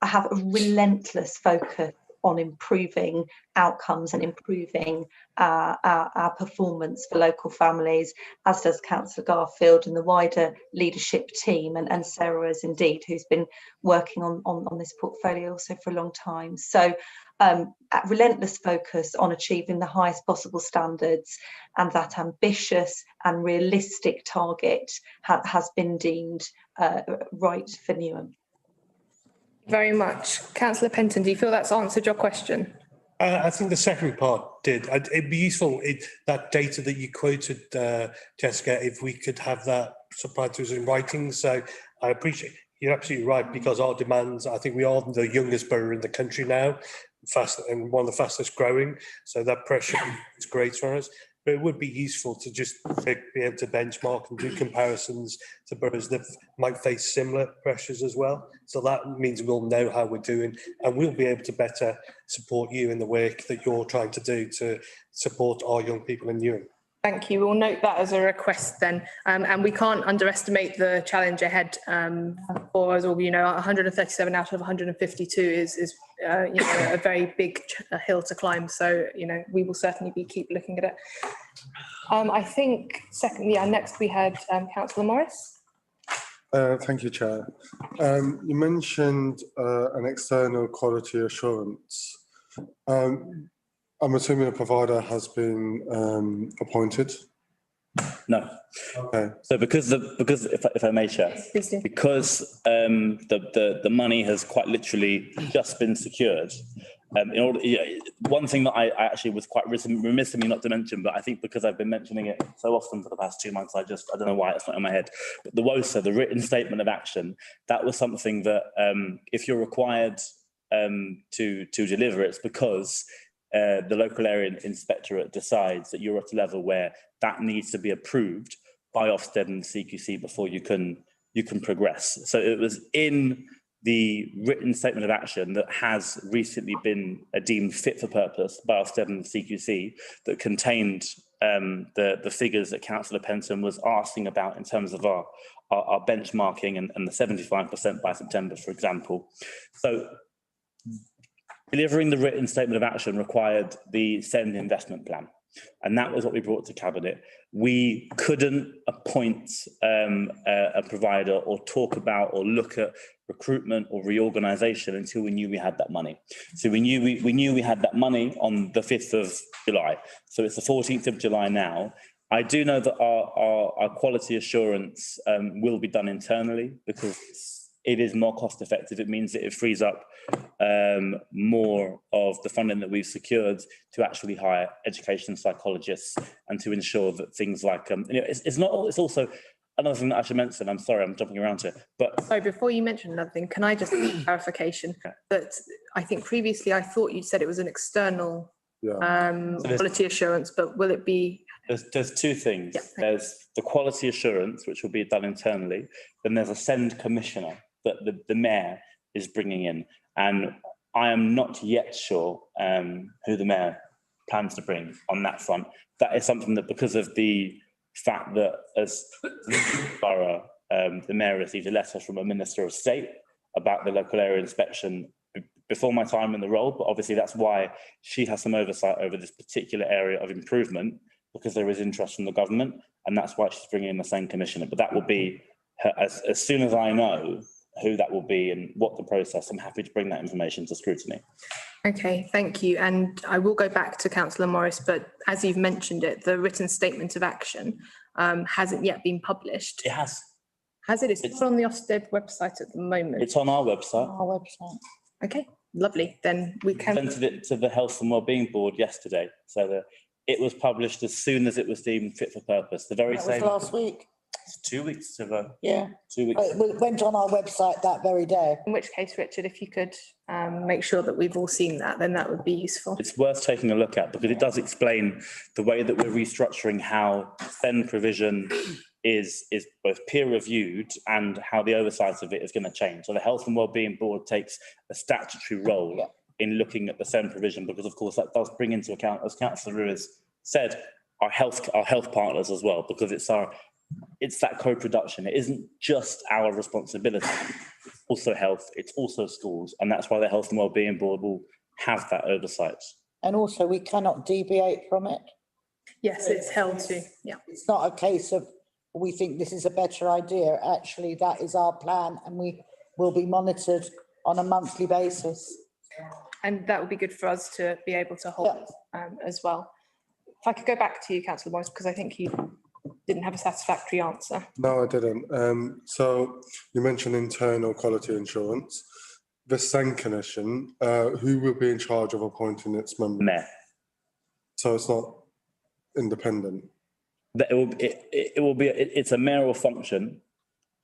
Speaker 4: I have a relentless focus on improving outcomes and improving our performance for local families, as does Councillor Garfield and the wider leadership team, and Sarah is indeed, who's been working on this portfolio also for a long time. So relentless focus on achieving the highest possible standards, and that ambitious and realistic target has been deemed right for Newham.
Speaker 1: Very much. Councillor Penton, do you feel that's answered your question?
Speaker 11: I think the second part did. It'd be useful, that data that you quoted, Jessica, if we could have that supplied to us in writing. So I appreciate, you're absolutely right, because our demands, I think we are the youngest borough in the country now. one of the fastest growing, so that pressure is greater on us. But it would be useful to just be able to benchmark and do comparisons to boroughs that might face similar pressures as well. So that means we'll know how we're doing, and we'll be able to better support you in the work that you're trying to do to support our young people in Newham.
Speaker 1: Thank you. We'll note that as a request then. And we can't underestimate the challenge ahead for us all. 137 out of 152 is a very big hill to climb. So, we will certainly keep looking at it. I think next we had Councillor Morris.
Speaker 3: Thank you, Chair. You mentioned an external quality assurance. I'm assuming a provider has been appointed.
Speaker 9: No.
Speaker 3: Okay.
Speaker 9: So because if I may, Chair, because the money has quite literally just been secured. One thing that I actually was quite remiss of me not to mention, but I think because I've been mentioning it so often for the past 2 months, I don't know why it's not in my head. But the WOSA, the written statement of action, that was something that if you're required to deliver, it's because the local area inspectorate decides that you're at a level where that needs to be approved by Ofsted and CQC before you can progress. So it was in the written statement of action that has recently been deemed fit for purpose by Ofsted and CQC that contained the figures that Councillor Penton was asking about in terms of our benchmarking and the 75% by September, for example. So delivering the written statement of action required the Scnd investment plan, and that was what we brought to Cabinet. We couldn't appoint a provider or talk about or look at recruitment or reorganisation until we knew we had that money. So we knew we had that money on the 5th of July. So it's the 14th of July now. I do know that our quality assurance will be done internally because it is more cost effective. It means that it frees up more of the funding that we've secured to actually hire education psychologists and to ensure that things like it's also another thing that I should mention. I'm sorry, I'm jumping around here, but
Speaker 1: sorry, before you mention another thing, can I just get clarification that I think previously I thought you said it was an external quality assurance, but will it be?
Speaker 9: There's two things. There's the quality assurance, which will be done internally. Then there's a Scnd commissioner that the mayor is bringing in, and I am not yet sure who the mayor plans to bring on that front. That is something that, because of the fact that as borough, the mayor received a letter from a Minister of State about the local area inspection before my time in the role, but obviously that's why she has some oversight over this particular area of improvement, because there is interest from the government, and that's why she's bringing in the same commissioner. But that will be as soon as I know who that will be and what the process, I'm happy to bring that information to Scrutiny.
Speaker 1: Okay, thank you. And I will go back to Councillor Morris, but as you've mentioned it, the written statement of action hasn't yet been published.
Speaker 9: It has.
Speaker 1: Has it? It's on the Ofsted website at the moment.
Speaker 9: It's on our website.
Speaker 1: Okay, lovely. Then we can...
Speaker 9: presented it to the Health and Wellbeing Board yesterday, so that it was published as soon as it was deemed fit for purpose. The very same...
Speaker 10: last week.
Speaker 9: 2 weeks ago.
Speaker 10: Yeah.
Speaker 9: 2 weeks.
Speaker 10: It went on our website that very day.
Speaker 1: In which case, Richard, if you could make sure that we've all seen that, then that would be useful.
Speaker 9: It's worth taking a look at because it does explain the way that we're restructuring how Scnd provision is both peer reviewed and how the oversight of it is going to change. So the Health and Wellbeing Board takes a statutory role in looking at the Scnd provision, because of course that does bring into account, as Councillor Ruiz said, our health partners as well, because it's that co-production. It isn't just our responsibility. It's also health, it's also schools, and that's why the Health and Wellbeing Board will have that oversight.
Speaker 10: And also we cannot deviate from it.
Speaker 1: Yes, it's held to, yeah.
Speaker 10: It's not a case of we think this is a better idea. Actually, that is our plan, and we will be monitored on a monthly basis.
Speaker 1: And that would be good for us to be able to hold as well. If I could go back to you, Councillor Morris, because I think you didn't have a satisfactory answer.
Speaker 3: No, I didn't. So you mentioned internal quality insurance. The Scnd Commission, who will be in charge of appointing its members?
Speaker 9: Mayor.
Speaker 3: So it's not independent?
Speaker 9: It will be. It's a mayoral function,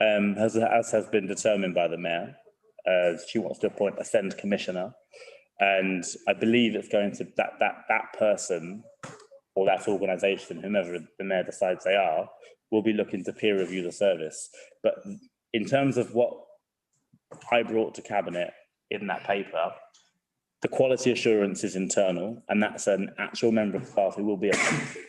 Speaker 9: as has been determined by the mayor. She wants to appoint a Scnd commissioner. And I believe it's going to, that person or that organisation, whomever the mayor decides they are, will be looking to peer review the service. But in terms of what I brought to Cabinet in that paper, the quality assurance is internal, and that's an actual member of staff who will be appointed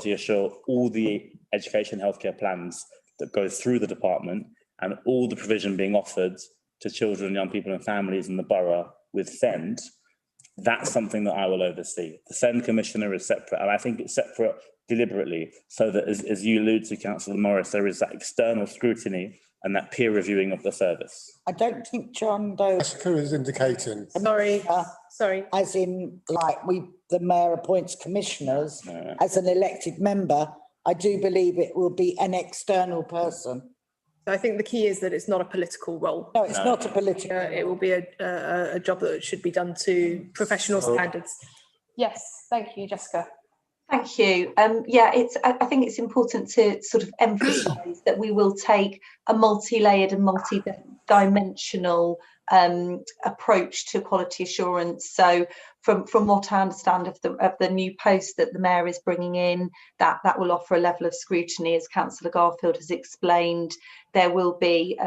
Speaker 9: to assure all the education healthcare plans that go through the department and all the provision being offered to children, young people and families in the borough with Scnd. That's something that I will oversee. The Scnd Commissioner is separate, and I think it's separate deliberately so that, as you allude to, Councillor Morris, there is that external scrutiny and that peer reviewing of the service.
Speaker 10: I don't think John Doe.
Speaker 7: Jessica is indicating.
Speaker 1: Sorry.
Speaker 10: As in, like, the mayor appoints commissioners.
Speaker 9: No.
Speaker 10: As an elected member, I do believe it will be an external person.
Speaker 1: I think the key is that it's not a political role.
Speaker 10: No, it's not a political.
Speaker 1: It will be a job that should be done to professional standards. Yes, thank you, Jessica.
Speaker 4: Thank you. Yeah, I think it's important to sort of emphasise that we will take a multi-layered and multi-dimensional approach to quality assurance. So from what I understand of the new post that the mayor is bringing in, that will offer a level of scrutiny, as Councillor Garfield has explained. There will be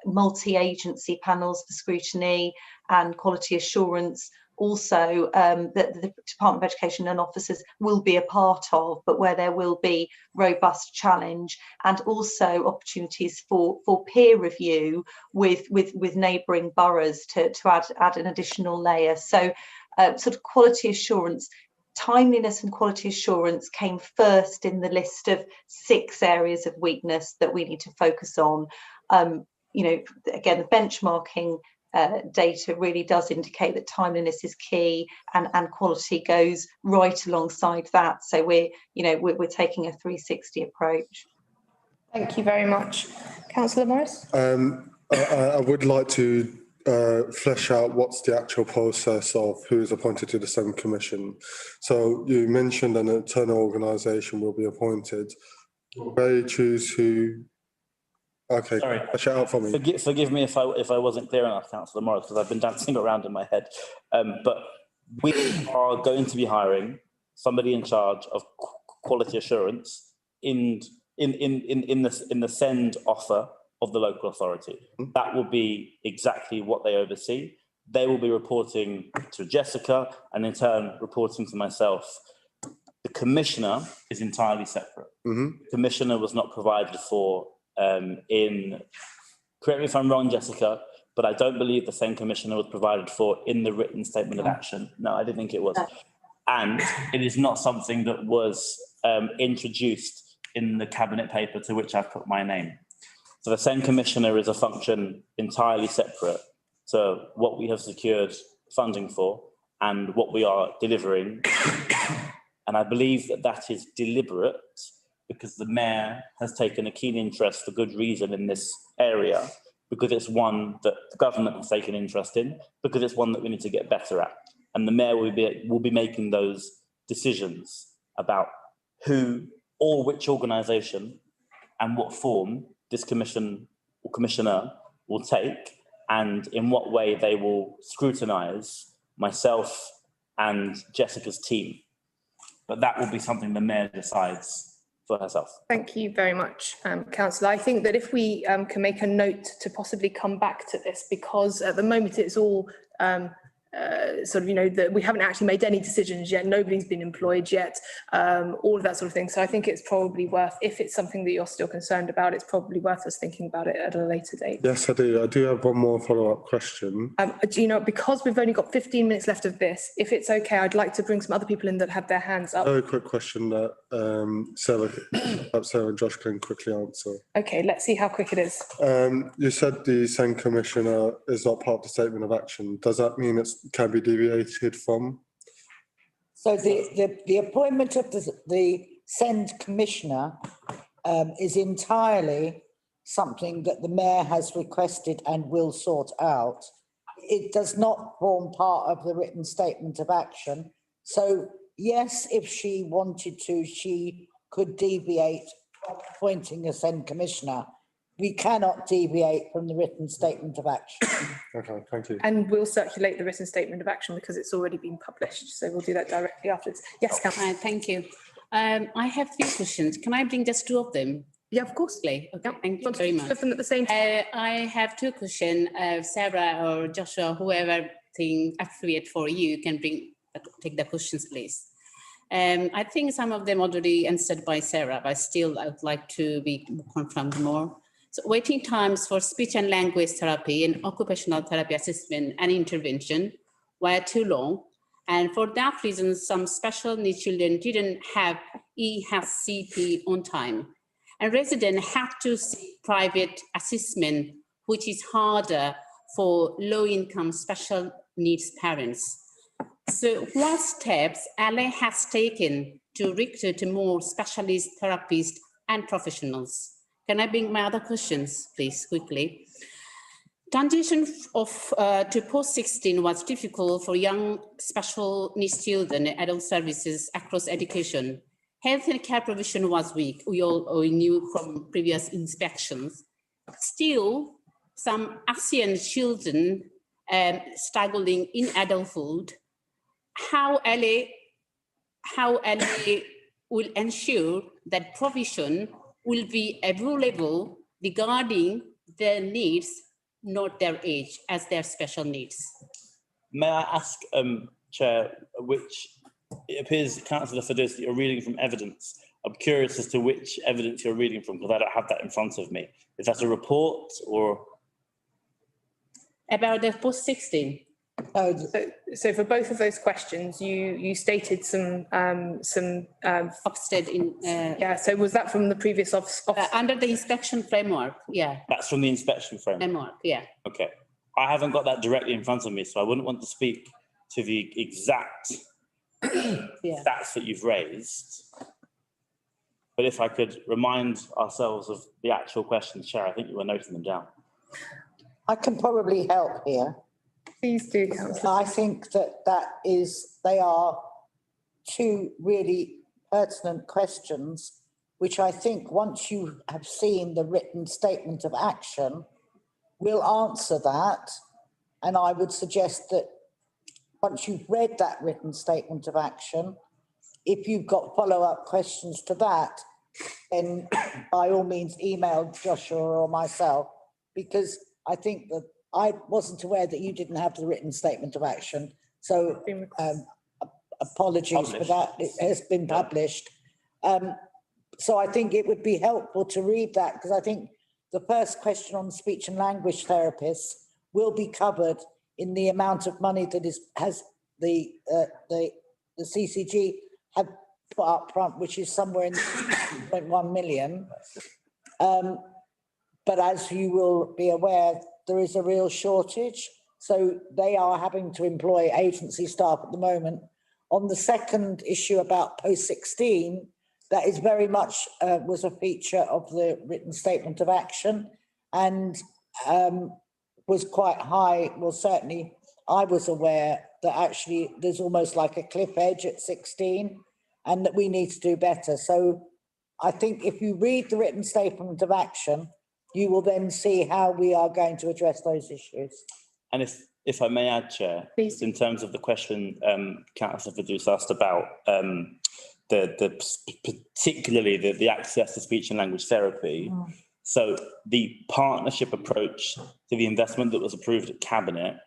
Speaker 4: multi-agency panels for scrutiny and quality assurance. Also, that the Department of Education and officers will be a part of, but where there will be robust challenge, and also opportunities for peer review with neighbouring boroughs to add an additional layer. So sort of quality assurance, timeliness and quality assurance came first in the list of 6 areas of weakness that we need to focus on. You know, again, the benchmarking data really does indicate that timeliness is key, and quality goes right alongside that. So we're taking a 360 approach.
Speaker 1: Thank you very much. Councillor Morris?
Speaker 3: I would like to flesh out what's the actual process of who is appointed to the Scnd Commission. So you mentioned an internal organisation will be appointed. Will they choose who? Okay,
Speaker 9: sorry,
Speaker 3: flesh it out for me.
Speaker 9: Forgive me if I wasn't clear enough, Councillor Morris, because I've been dancing around in my head. But we are going to be hiring somebody in charge of quality assurance in the Scnd offer of the local authority. That will be exactly what they oversee. They will be reporting to Jessica and in turn reporting to myself. The commissioner is entirely separate. The commissioner was not provided for correct me if I'm wrong, Jessica, but I don't believe the Scnd Commissioner was provided for in the written statement of action. No, I didn't think it was. And it is not something that was introduced in the Cabinet paper to which I've put my name. So the Scnd Commissioner is a function entirely separate to what we have secured funding for and what we are delivering. And I believe that is deliberate, because the mayor has taken a keen interest for good reason in this area, because it's one that the government has taken interest in, because it's one that we need to get better at. And the mayor will be making those decisions about who or which organisation and what form this commission or commissioner will take, and in what way they will scrutinise myself and Jessica's team. But that will be something the mayor decides for herself.
Speaker 1: Thank you very much, Councillor. I think that if we can make a note to possibly come back to this, because at the moment it's all sort of, that we haven't actually made any decisions yet, nobody's been employed yet, all of that sort of thing. So I think it's probably worth, if it's something that you're still concerned about, it's probably worth us thinking about it at a later date.
Speaker 3: Yes, I do. I do have one more follow-up question.
Speaker 1: Because we've only got 15 minutes left of this, if it's okay, I'd like to bring some other people in that have their hands up.
Speaker 3: Very quick question that Sarah and Josh can quickly answer.
Speaker 1: Okay, let's see how quick it is.
Speaker 3: You said the Scnd Commissioner is not part of the statement of action. Does that mean it can be deviated from?
Speaker 10: So the appointment of the Scnd Commissioner is entirely something that the mayor has requested and will sort out. It does not form part of the written statement of action. So yes, if she wanted to, she could deviate from appointing a Scnd Commissioner. we cannot deviate from the written statement of action.
Speaker 3: Okay, thank you.
Speaker 1: And we'll circulate the written statement of action because it's already been published. So we'll do that directly afterwards. Yes, Councillor.
Speaker 5: Hi, thank you. I have 3 questions. Can I bring just 2 of them?
Speaker 1: Yeah, of course.
Speaker 5: Okay, thank you
Speaker 1: Do
Speaker 5: very
Speaker 1: you
Speaker 5: much.
Speaker 1: want to do them at the same time?
Speaker 5: I have 2 questions. Sarah or Joshua, whoever think appropriate for you, can take the questions, please. I think some of them already answered by Sarah, but still I would like to be confirmed more. So waiting times for speech and language therapy and occupational therapy assessment and intervention were too long. And for that reason, some special needs children didn't have EHCP on time. And residents had to seek private assessment, which is harder for low-income special needs parents. So what steps LA has taken to recruit more specialist therapists and professionals? Can I bring my other questions, please, quickly? Transition to post-16 was difficult for young special needs children and adult services across education. Health and care provision was weak. We knew from previous inspections. Still, some ASEAN children struggling in adulthood. How LA will ensure that provision will be available regarding their needs, not their age, as their special needs.
Speaker 9: May I ask, Chair, which it appears, Councillor Firdous, that you're reading from evidence. I'm curious as to which evidence you're reading from, because I don't have that in front of me. Is that a report or?
Speaker 5: About the post-16.
Speaker 1: So for both of those questions, you stated some
Speaker 5: Ofsted in
Speaker 1: yeah. So was that from the previous
Speaker 5: under the inspection framework? Yeah.
Speaker 9: That's from the inspection framework.
Speaker 5: Yeah.
Speaker 9: Okay. I haven't got that directly in front of me, so I wouldn't want to speak to the exact stats that you've raised. But if I could remind ourselves of the actual questions, Chair, I think you were noting them down.
Speaker 10: I can probably help here.
Speaker 1: Please do, Councillor.
Speaker 10: I think they are 2 really pertinent questions, which I think once you have seen the written statement of action, we'll answer that. And I would suggest that once you've read that written statement of action, if you've got follow-up questions to that, then by all means email Joshua or myself, because I think that I wasn't aware that you didn't have the written statement of action. So apologies for that. It has been published. So I think it would be helpful to read that, because I think the first question on speech and language therapists will be covered in the amount of money that has the CCG have put up front, which is somewhere in 2.1 million. But as you will be aware, there is a real shortage. So they are having to employ agency staff at the moment. On the second issue about post-16, that is very much was a feature of the written statement of action and was quite high. Well, certainly I was aware that actually there's almost like a cliff edge at 16 and that we need to do better. So I think if you read the written statement of action, you will then see how we are going to address those issues.
Speaker 9: And if I may add, Chair,
Speaker 1: please,
Speaker 9: in terms of the question Councillor Firdous asked about particularly the access to speech and language therapy. So the partnership approach to the investment that was approved at Cabinet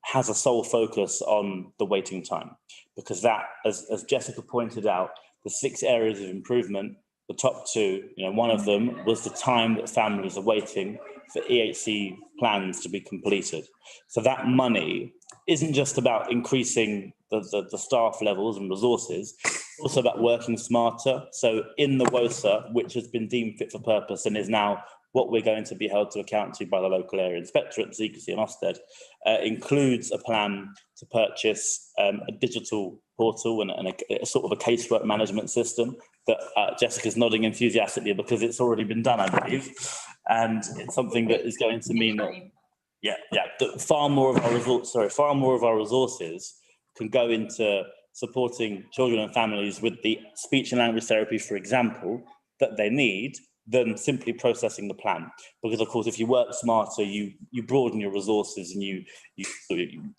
Speaker 9: has a sole focus on the waiting time, because that, as Jessica pointed out, the 6 areas of improvement, the top 2, one of them was the time that families are waiting for EHC plans to be completed. So that money isn't just about increasing the staff levels and resources, it's also about working smarter. So in the WOSA, which has been deemed fit for purpose and is now what we're going to be held to account to by the local area inspectorate, Secrecy and Ofsted, includes a plan to purchase a digital portal and a sort of a casework management system that Jessica's nodding enthusiastically because it's already been done, I believe. And it's something that is going to mean that far more of our resources can go into supporting children and families with the speech and language therapy, for example, that they need, than simply processing the plan. Because of course, if you work smarter, you broaden your resources and you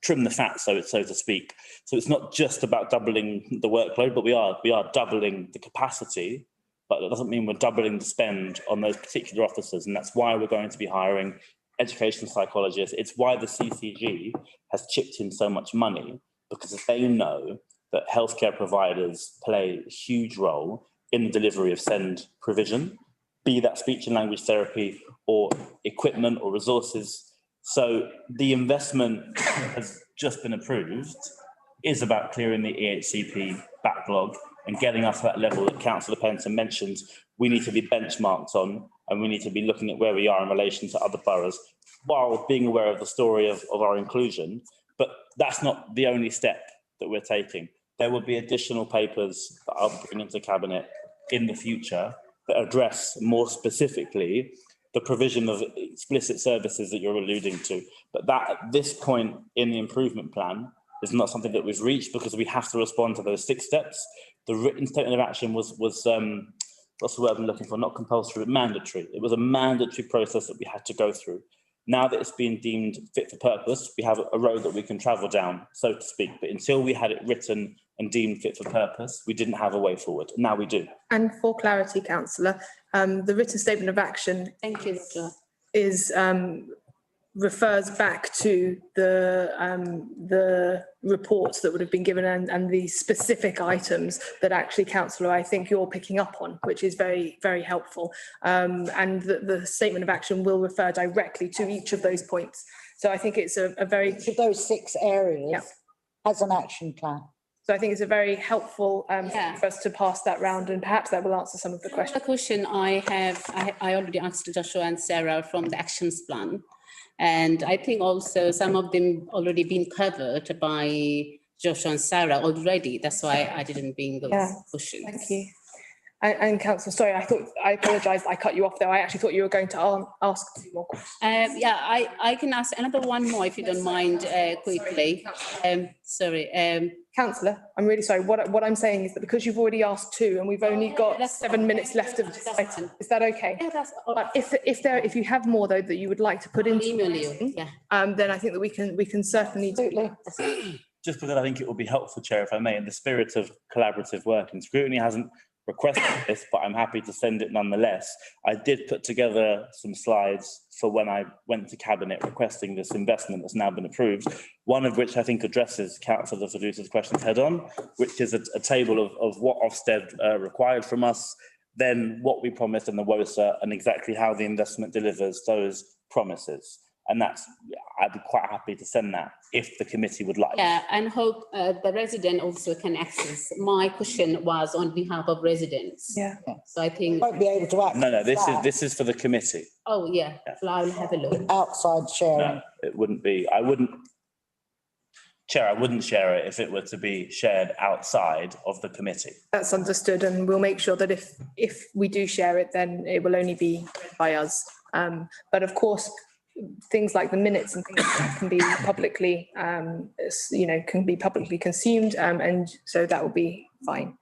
Speaker 9: trim the fat, so to speak. So it's not just about doubling the workload, but we are doubling the capacity, but that doesn't mean we're doubling the spend on those particular officers. And that's why we're going to be hiring education psychologists. It's why the CCG has chipped in so much money, because they know that healthcare providers play a huge role in the delivery of Scnd provision, be that speech and language therapy or equipment or resources. So the investment has just been approved is about clearing the EHCP backlog and getting us to that level that Councillor Penton mentioned we need to be benchmarked on, and we need to be looking at where we are in relation to other boroughs while being aware of the story of our inclusion. But that's not the only step that we're taking. There will be additional papers that I'll bring into Cabinet in the future that address more specifically the provision of explicit services that you're alluding to. But that, at this point in the improvement plan, is not something that we've reached, because we have to respond to those 6 steps. The written statement of action was what's the word I'm looking for? Not compulsory, but mandatory. It was a mandatory process that we had to go through. Now that it's been deemed fit for purpose, we have a road that we can travel down, so to speak. But until we had it written and deemed fit for purpose, we didn't have a way forward. Now we do.
Speaker 1: And for clarity, Councillor, the written statement of action is refers back to the reports that would have been given and the specific items that actually, Councillor, I think you're picking up on, which is very, very helpful. And the statement of action will refer directly to each of those points. So I think it's a very...
Speaker 10: Each of those 6 areas as an action plan.
Speaker 1: So I think it's a very helpful for us to pass that round, and perhaps that will answer some of the questions.
Speaker 5: The question I already asked Joshua and Sarah from the actions plan. And I think also some of them already been covered by Joshua and Sarah already. That's why I didn't bring those questions.
Speaker 1: Thank you. And Councillor, sorry, I apologise, I cut you off there. I actually thought you were going to ask 2 more questions.
Speaker 5: I can ask another one more if you don't mind quickly. Sorry.
Speaker 1: Councillor, I'm really sorry. What I'm saying is that because you've already asked 2 and we've only got 7 minutes left of this item, is that okay?
Speaker 5: Yeah, that's
Speaker 1: But if you have more though that you would like to put into
Speaker 5: email you.
Speaker 1: then I think that we can certainly do.
Speaker 9: Just because I think it will be helpful, Chair, if I may, in the spirit of collaborative work, and Scrutiny hasn't requested this, but I'm happy to send it nonetheless. I did put together some slides for when I went to Cabinet requesting this investment that's now been approved, one of which I think addresses Councillor Fiducia's questions head on, which is a table of what Ofsted required from us, then what we promised in the WOSA, and exactly how the investment delivers those promises. And that's, I'd be quite happy to send that if the committee would like.
Speaker 5: Yeah, and hope the resident also can access. My question was on behalf of residents.
Speaker 1: Yeah.
Speaker 5: So I think.
Speaker 10: Won't be able to access.
Speaker 9: No, this is for the committee.
Speaker 5: Oh, yeah. So I'll have a look.
Speaker 10: Outside sharing.
Speaker 9: No, it wouldn't be. Chair, I wouldn't share it if it were to be shared outside of the committee.
Speaker 1: That's understood, and we'll make sure that if we do share it, then it will only be by us. But of course, things like the minutes and things like that can be publicly, can be publicly consumed, and so that will be fine.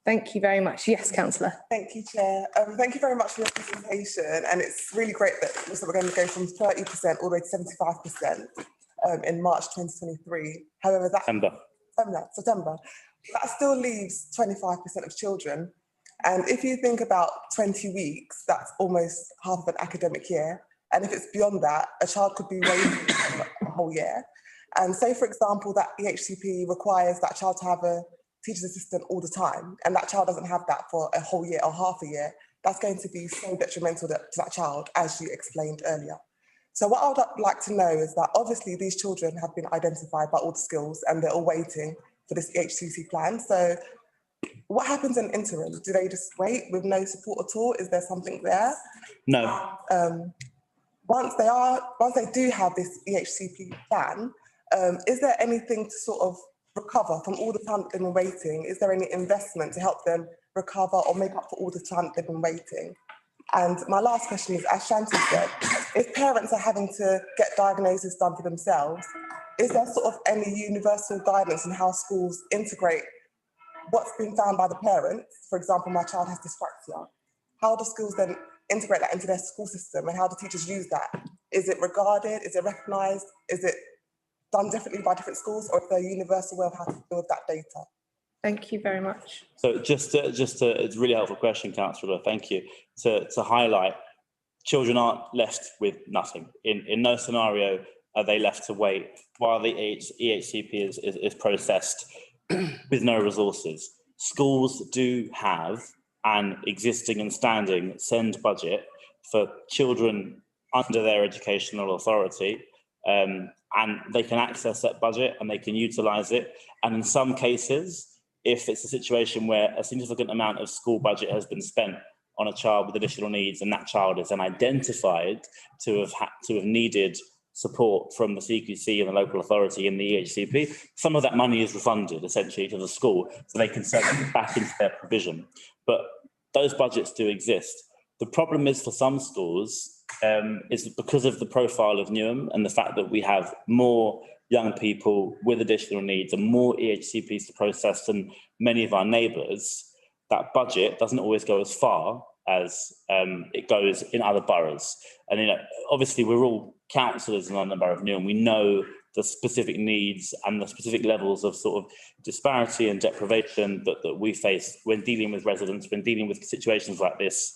Speaker 1: Thank you very much. Yes, Councillor.
Speaker 6: Thank you, Chair. Thank you very much for your presentation, and it's really great that we're going to go from 30% all the way to 75% in March 2023. However, September, that still leaves 25% of children. And if you think about 20 weeks, that's almost half of an academic year. And if it's beyond that, a child could be waiting a whole year. And say, for example, that EHCP requires that child to have a teacher's assistant all the time, and that child doesn't have that for a whole year or half a year, that's going to be so detrimental to that child, as you explained earlier. So what I would like to know is that obviously these children have been identified by all the skills and they're all waiting for this EHCP plan. So what happens in interim? Do they just wait with no support at all? Is there something there?
Speaker 9: No.
Speaker 6: Once they do have this EHCP plan, is there anything to sort of recover from all the time that they've been waiting? Is there any investment to help them recover or make up for all the time that they've been waiting? And my last question is, as Shanti said, if parents are having to get diagnoses done for themselves, is there sort of any universal guidance on how schools integrate what's been found by the parents? For example, my child has dyspraxia. How do schools then integrate that into their school system, and how do teachers use that? Is it regarded? Is it recognised? Is it done differently by different schools, or is there a universal way of how to deal with that data?
Speaker 1: Thank you very much.
Speaker 9: So it's a really helpful question, Councillor. Thank you. To highlight, children aren't left with nothing. In no scenario are they left to wait while the EHCP is processed with no resources. Schools do have an existing and standing Scnd budget for children under their educational authority, and they can access that budget and they can utilise it. And in some cases, if it's a situation where a significant amount of school budget has been spent on a child with additional needs, and that child is then identified to have needed support from the CQC and the local authority in the EHCP, some of that money is refunded essentially to the school, so they can set it back into their provision. But those budgets do exist. The problem is for some schools is because of the profile of Newham and the fact that we have more young people with additional needs and more EHCPs to process than many of our neighbours, that budget doesn't always go as far as it goes in other boroughs. And obviously we're all councillors in London Borough of Newham. We know the specific needs and the specific levels of sort of disparity and deprivation that we face when dealing with residents, when dealing with situations like this.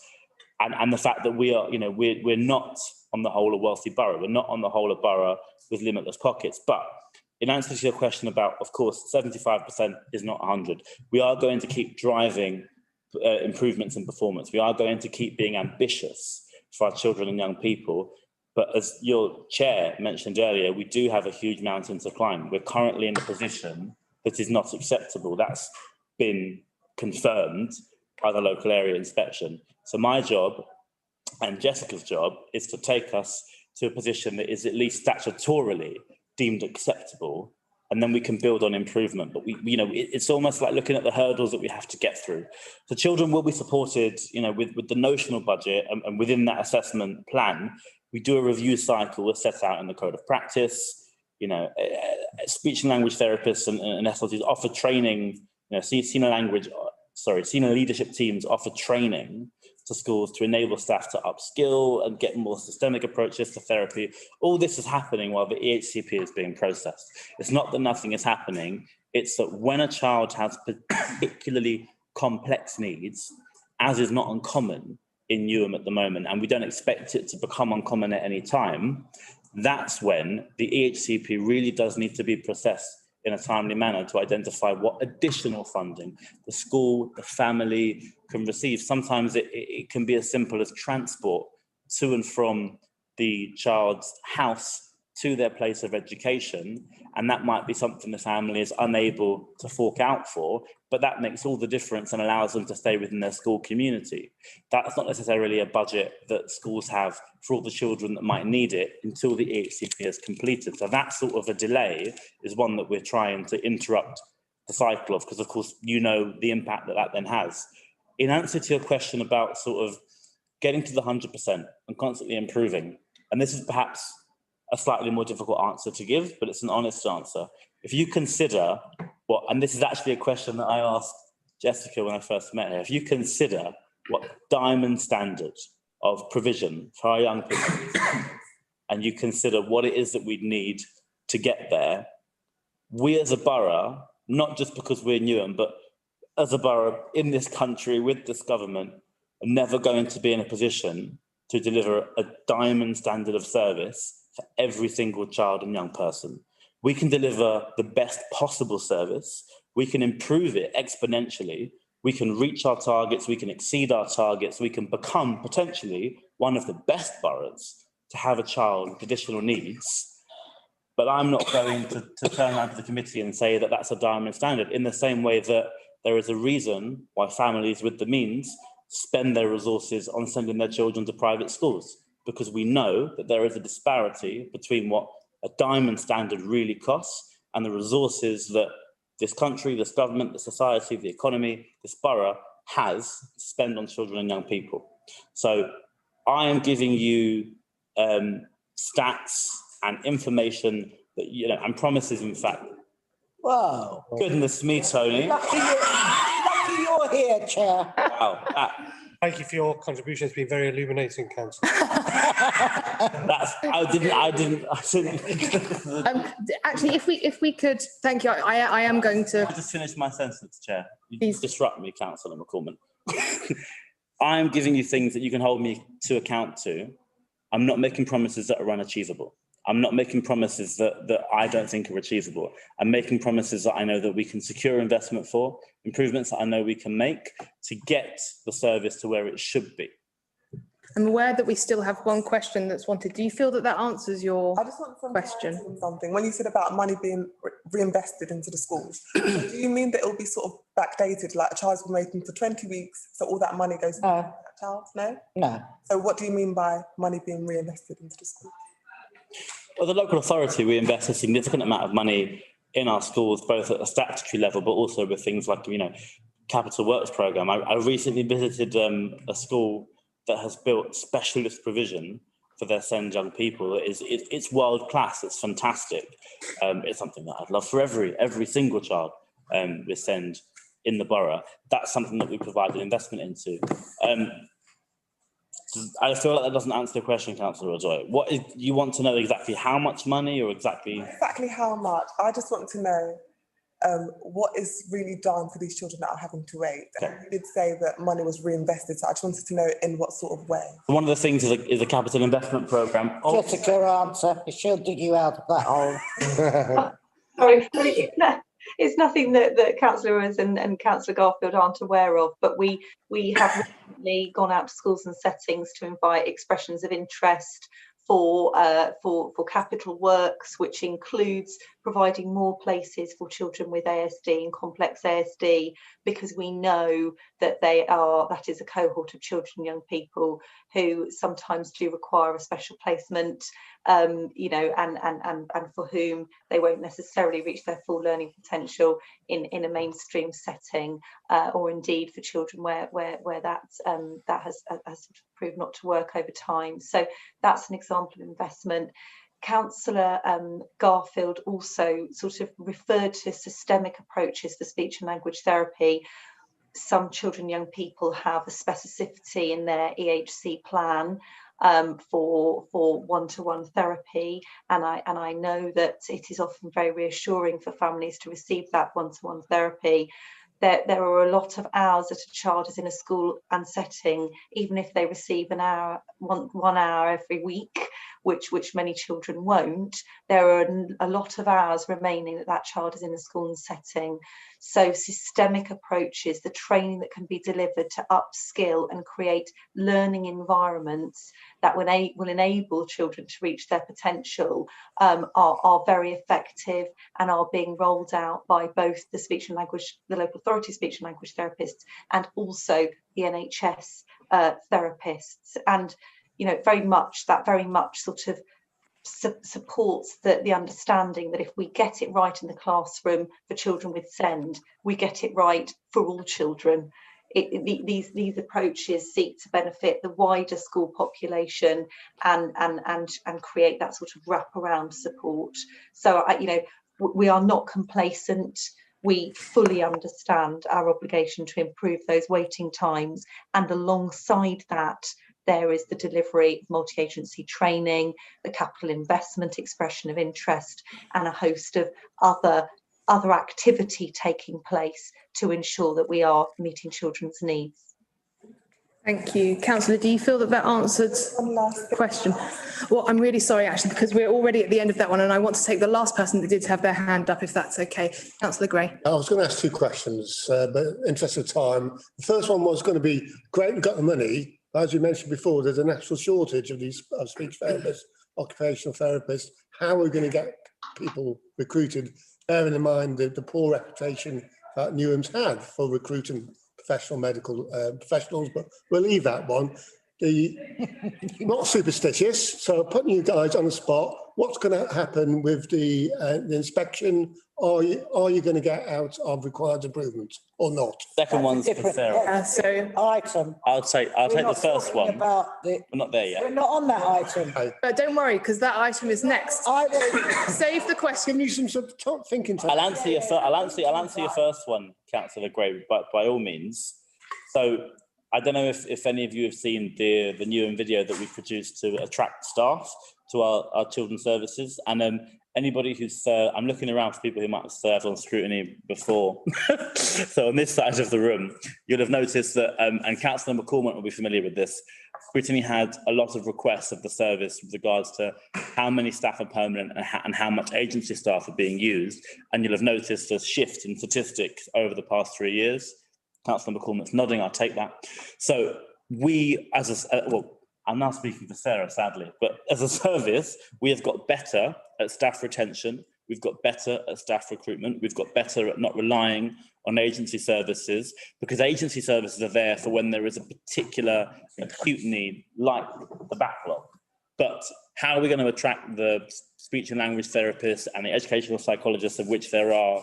Speaker 9: And the fact that we are, we're not on the whole a wealthy borough. We're not on the whole a borough with limitless pockets. But in answer to your question about, of course, 75% is not 100. We are going to keep driving improvements in performance. We are going to keep being ambitious for our children and young people. But as your chair mentioned earlier, we do have a huge mountain to climb. We're currently in a position that is not acceptable. That's been confirmed by the local area inspection. So my job and Jessica's job is to take us to a position that is at least statutorily deemed acceptable, and then we can build on improvement. But it's almost like looking at the hurdles that we have to get through. The children will be supported, with the notional budget, and within that assessment plan, we do a review cycle as set out in the Code of Practice. Speech and language therapists and SLTs offer training. Senior leadership teams offer training to schools to enable staff to upskill and get more systemic approaches to therapy. All this is happening while the EHCP is being processed. It's not that nothing is happening. It's that when a child has particularly complex needs, as is not uncommon in Newham at the moment, and we don't expect it to become uncommon at any time, that's when the EHCP really does need to be processed in a timely manner to identify what additional funding the school, the family can receive. Sometimes it can be as simple as transport to and from the child's house to their place of education, and that might be something the family is unable to fork out for, but that makes all the difference and allows them to stay within their school community. That's not necessarily a budget that schools have for all the children that might need it until the EHCP is completed. So that sort of a delay is one that we're trying to interrupt the cycle of, because of course the impact that then has. In answer to your question about sort of getting to the 100% and constantly improving, and this is perhaps a slightly more difficult answer to give, but it's an honest answer. If you consider and this is actually a question that I asked Jessica when I first met her, if you consider what diamond standard of provision for our young people is, and you consider what it is that we'd need to get there, we as a borough, not just because we're Newham, but as a borough in this country with this government, are never going to be in a position to deliver a diamond standard of service for every single child and young person. We can deliver the best possible service. We can improve it exponentially. We can reach our targets. We can exceed our targets. We can become potentially one of the best boroughs to have a child with additional needs. But I'm not going to turn around to the committee and say that that's a diamond standard, in the same way that there is a reason why families with the means spend their resources on sending their children to private schools, because we know that there is a disparity between what a diamond standard really costs and the resources that this country, this government, the society, the economy, this borough has to spend on children and young people. So I am giving you stats and information that, and promises, in fact.
Speaker 10: Wow.
Speaker 9: Goodness me, Tony.
Speaker 10: Lucky you're here, Chair.
Speaker 9: Wow.
Speaker 11: Thank you for your contribution. It's been very illuminating, Councillor.
Speaker 9: I didn't.
Speaker 1: Actually, if we could, thank you. I am going to.
Speaker 9: I'll just finish my sentence, Chair. You
Speaker 1: Please.
Speaker 9: disrupt me, Councillor McCormick. I'm giving you things that you can hold me to account to. I'm not making promises that are unachievable. I'm not making promises that I don't think are achievable. I'm making promises that I know that we can secure investment for, improvements that I know we can make to get the service to where it should be.
Speaker 1: I'm aware that we still have one question that's wanted. Do you feel that that answers your
Speaker 6: I just want some
Speaker 1: question?
Speaker 6: clarity on something. When you said about money being reinvested into the schools, do you mean that it will be sort of backdated, like a child's been waiting for 20 weeks, so all that money goes into that child? No?
Speaker 10: No.
Speaker 6: So what do you mean by money being reinvested into the schools?
Speaker 9: Well, the local authority, we invest a significant amount of money in our schools, both at a statutory level, but also with things like, capital works programme. I recently visited a school that has built specialist provision for their Scnd young people. It's world class. It's fantastic. It's something that I'd love for every single child with Scnd in the borough. That's something that we provide an investment into. I feel like that doesn't answer the question, Councillor Joy. You want to know exactly how much money or exactly?
Speaker 6: Exactly how much. I just want to know what is really done for these children that are having to wait.
Speaker 9: Okay.
Speaker 6: And you did say that money was reinvested, so I just wanted to know in what sort of way.
Speaker 9: One of the things is a capital investment programme.
Speaker 10: Just a clear answer. She'll dig you out of that hole.
Speaker 4: Sorry, it's nothing that Councillor Owens and Councillor Garfield aren't aware of, but we have recently gone out to schools and settings to invite expressions of interest for capital works, which includes providing more places for children with ASD and complex ASD, because we know that that is a cohort of children and young people who sometimes do require a special placement, and for whom they won't necessarily reach their full learning potential in a mainstream setting, or indeed for children where that has sort of proved not to work over time. So that's an example of investment. Councillor Garfield also sort of referred to systemic approaches for speech and language therapy. Some children, young people have a specificity in their EHC plan for one-to-one therapy, and I know that it is often very reassuring for families to receive that one-to-one therapy. There are a lot of hours that a child is in a school and setting, even if they receive one hour every week, which many children won't. There are a lot of hours remaining that child is in a school and setting. So systemic approaches, the training that can be delivered to upskill and create learning environments that will enable children to reach their potential, are very effective and are being rolled out by both the local authority speech and language therapists, and also the NHS therapists. And very much sort of supports the understanding that if we get it right in the classroom for children with Scnd, we get it right for all children. These approaches seek to benefit the wider school population and create that sort of wraparound support. So we are not complacent. We fully understand our obligation to improve those waiting times, and alongside that there is the delivery of multi-agency training, the capital investment expression of interest, and a host of other activity taking place to ensure that we are meeting children's needs.
Speaker 1: Thank you. Councillor, do you feel that answered the question? Well, I'm really sorry, actually, because we're already at the end of that one, and I want to take the last person that did have their hand up, if that's okay. Councillor Gray.
Speaker 7: I was going to ask two questions, but in the interest of time. The first one was going to be, great, we've got the money. As you mentioned before, there's a national shortage of these speech therapists, occupational therapists. How are we going to get people recruited, bearing in mind the poor reputation that Newham's had for recruiting professional medical professionals? But we'll leave that one. Not superstitious, so putting you guys on the spot, what's going to happen with the inspection? Are you going to get out of required improvements or not?
Speaker 9: Second one's for Sarah.
Speaker 10: So item.
Speaker 9: I'll take the first one.
Speaker 10: We're
Speaker 9: not there yet.
Speaker 10: We're not on that item.
Speaker 1: But don't worry, because that item is next. Save the question.
Speaker 7: Give me some thinking time.
Speaker 9: I'll answer your first one, Councillor Gray, but by all means. So I don't know if any of you have seen the Newham video that we produced to attract staff to our children's services. And anybody who's, I'm looking around for people who might have served on Scrutiny before. So on this side of the room, you'll have noticed that, and Councillor McCormick will be familiar with this, Scrutiny had a lot of requests of the service with regards to how many staff are permanent and how much agency staff are being used. And you'll have noticed a shift in statistics over the past 3 years. Councillor McCormick's nodding, I'll take that. So we, as a, well, I'm now speaking for Sarah, sadly, but as a service, we have got better at staff retention. We've got better at staff recruitment. We've got better at not relying on agency services, because agency services are there for when there is a particular acute need, like the backlog. But how are we going to attract the speech and language therapists and the educational psychologists, of which there are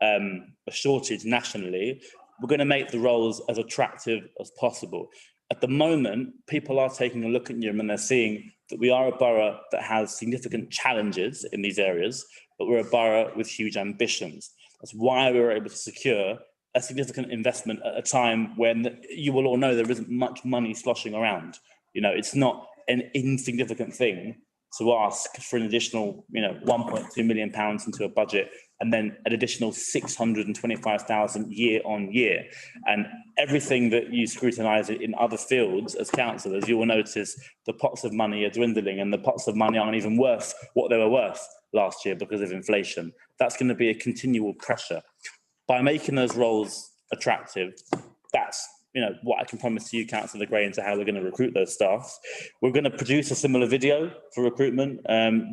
Speaker 9: a shortage nationally? We're going to make the roles as attractive as possible. At the moment, people are taking a look at Newham and they're seeing that we are a borough that has significant challenges in these areas, but we're a borough with huge ambitions. That's why we were able to secure a significant investment at a time when you will all know there isn't much money sloshing around. You know, it's not an insignificant thing to ask for an additional, £1.2 million into a budget, and then an additional 625,000 year on year. And everything that you scrutinise in other fields as councillors, you will notice the pots of money are dwindling, and the pots of money aren't even worth what they were worth last year because of inflation. That's going to be a continual pressure. By making those roles attractive, that's what I can promise to you, Councillor Gray, into how we're going to recruit those staff. We're going to produce a similar video for recruitment.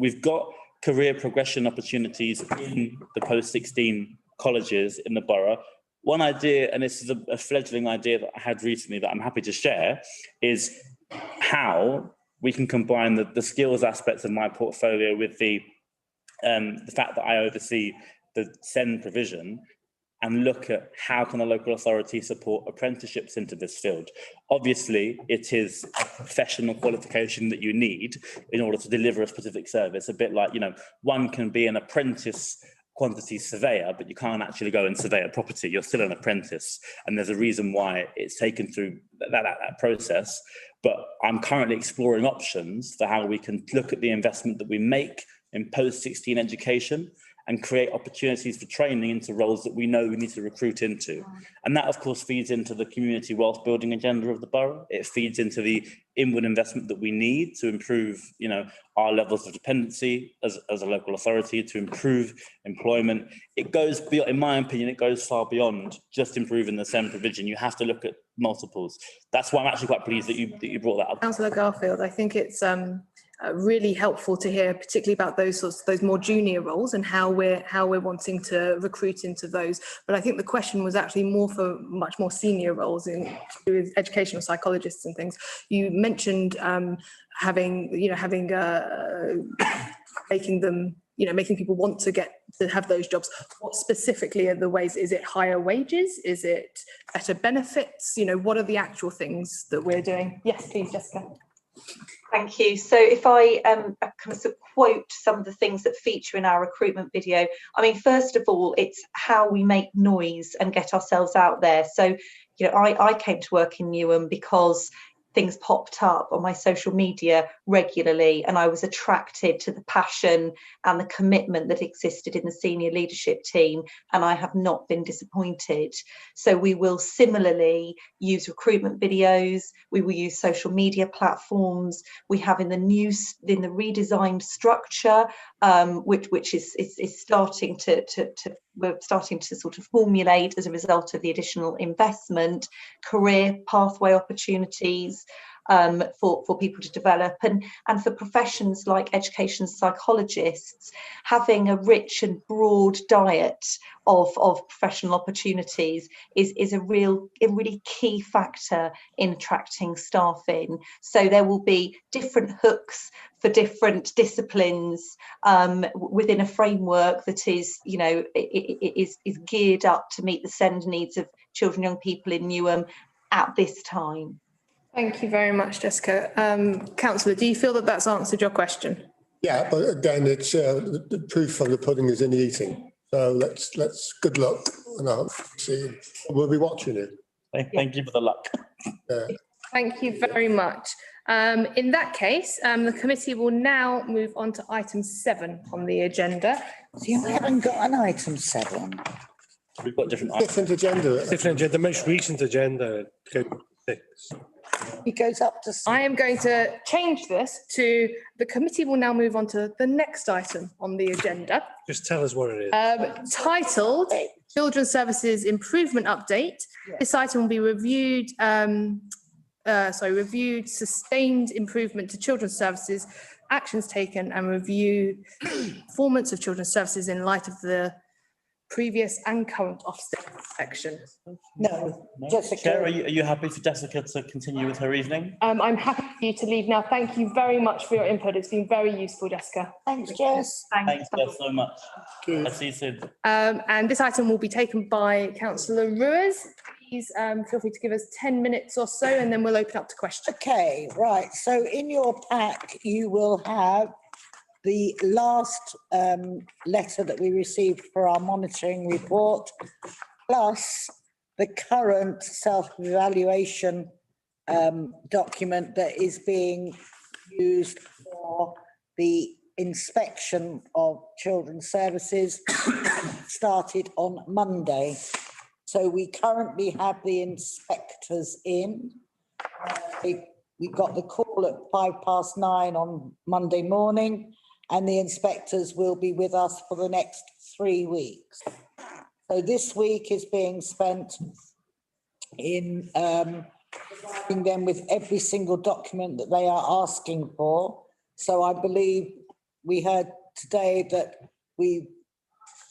Speaker 9: We've got career progression opportunities in the post-16 colleges in the borough. One idea, and this is a fledgling idea that I had recently that I'm happy to share, is how we can combine the skills aspects of my portfolio with the fact that I oversee the Scnd provision, and look at how can the local authority support apprenticeships into this field. Obviously, it is a professional qualification that you need in order to deliver a specific service. A bit like, one can be an apprentice quantity surveyor, but you can't actually go and survey a property. You're still an apprentice. And there's a reason why it's taken through that process. But I'm currently exploring options for how we can look at the investment that we make in post-16 education and create opportunities for training into roles that we know we need to recruit into. And that, of course, feeds into the community wealth building agenda of the borough. It feeds into the inward investment that we need to improve, our levels of dependency as a local authority, to improve employment. It goes beyond, in my opinion, it goes far beyond just improving the Scnd provision. You have to look at multiples. That's why I'm actually quite pleased that you brought that up.
Speaker 1: Councillor Garfield, I think it's really helpful to hear, particularly about those more junior roles and how we're wanting to recruit into those. But I think the question was actually more for much more senior roles in with educational psychologists and things. You mentioned making people want to have those jobs. What specifically are the ways? Is it higher wages? Is it better benefits? What are the actual things that we're doing? Yes, please, Jessica.
Speaker 4: Thank you. So if I kind of quote some of the things that feature in our recruitment video, I mean, first of all, it's how we make noise and get ourselves out there. So, I came to work in Newham because things popped up on my social media regularly, and I was attracted to the passion and the commitment that existed in the senior leadership team, and I have not been disappointed. So we will similarly use recruitment videos, we will use social media platforms, we have in the redesigned structure, which is starting we're starting to sort of formulate as a result of the additional investment, career pathway opportunities for people to develop, and for professions like education psychologists, having a rich and broad diet of professional opportunities is a really key factor in attracting staff in. So there will be different hooks for different disciplines within a framework that is geared up to meet the Scnd needs of children and young people in Newham at this time.
Speaker 1: Thank you very much, Jessica. Councillor, do you feel that that's answered your question?
Speaker 7: Yeah, but again, it's the proof of the pudding is in the eating. So let's good luck, and I'll see. We'll be watching it.
Speaker 9: Thank you for the luck.
Speaker 1: Thank you very much. In that case, the committee will now move on to item 7 on the agenda.
Speaker 10: So you haven't got an item 7?
Speaker 9: We've got different.
Speaker 7: Different agenda.
Speaker 11: Different agenda, the most recent agenda, go 6.
Speaker 10: It goes up to.
Speaker 1: I am going to change this to the committee will now move on to the next item on the agenda,
Speaker 11: Just tell us what it is.
Speaker 1: titled Children's Services Improvement Update. This item will be reviewed, reviewed sustained improvement to children's services, actions taken and review performance of children's services in light of the previous and current Ofsted inspection.
Speaker 10: No, Jessica.
Speaker 9: Chair, are you happy for Jessica to continue with her evening?
Speaker 1: I'm happy for you to leave now. Thank you very much for your input. It's been very useful, Jessica.
Speaker 10: Thanks, Jess.
Speaker 9: Thanks, Jess, so much. I'll see you soon.
Speaker 1: And this item will be taken by Councillor Ruiz. Please feel free to give us 10 minutes or so and then we'll open up to questions.
Speaker 10: Okay, right. So in your pack, you will have the last letter that we received for our monitoring report, plus the current self-evaluation document that is being used for the inspection of children's services started on Monday. So we currently have the inspectors in. We got the call at 9:05 on Monday morning, and the inspectors will be with us for the next 3 weeks. So this week is being spent in providing them with every single document that they are asking for. So I believe we heard today that we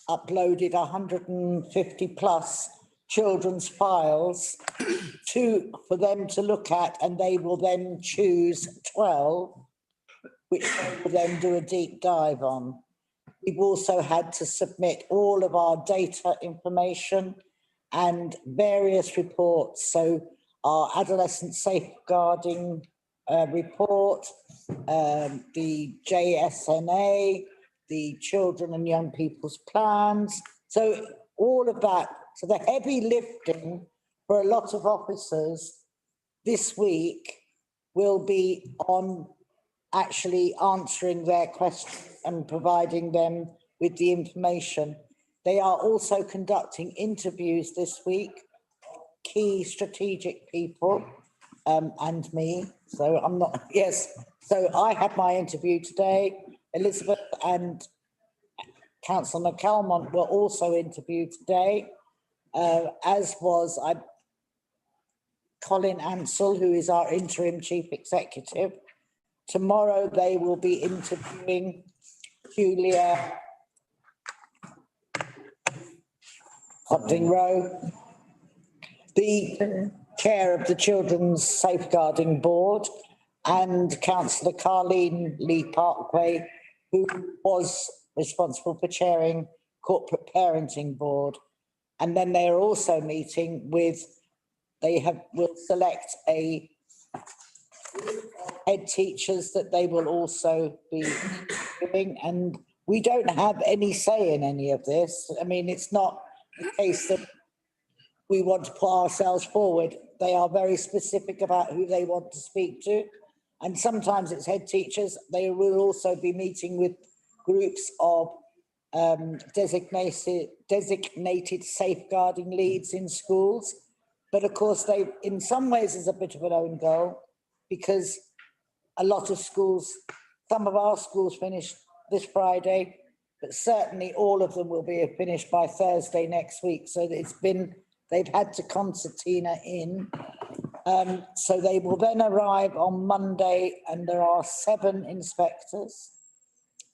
Speaker 10: uploaded 150 plus children's files for them to look at, and they will then choose 12, which they will then do a deep dive on. We've also had to submit all of our data information and various reports. So our adolescent safeguarding report, the JSNA, the children and young people's plans. So all of that. So the heavy lifting for a lot of officers this week will be on actually answering their questions and providing them with the information. They are also conducting interviews this week, key strategic people, and me. So I'm not, yes. So I had my interview today. Elizabeth and Councillor McCalmont were also interviewed today, as was Colin Ansell, who is our interim chief executive. Tomorrow they will be interviewing Julia Rowe, the chair of the Children's Safeguarding Board, and Councillor Carleen Lee Parkway, who was responsible for chairing Corporate Parenting Board. And then they are also meeting with, will select a head teachers that they will also be doing, and we don't have any say in any of this. I mean, it's not the case that we want to put ourselves forward. They are very specific about who they want to speak to, and sometimes it's head teachers. They will also be meeting with groups of designated safeguarding leads in schools. But of course, they, in some ways, is a bit of an own goal, because a lot of schools, some of our schools finished this Friday, but certainly all of them will be finished by Thursday next week. So they've had to concertina in. So they will then arrive on Monday, and there are 7 inspectors.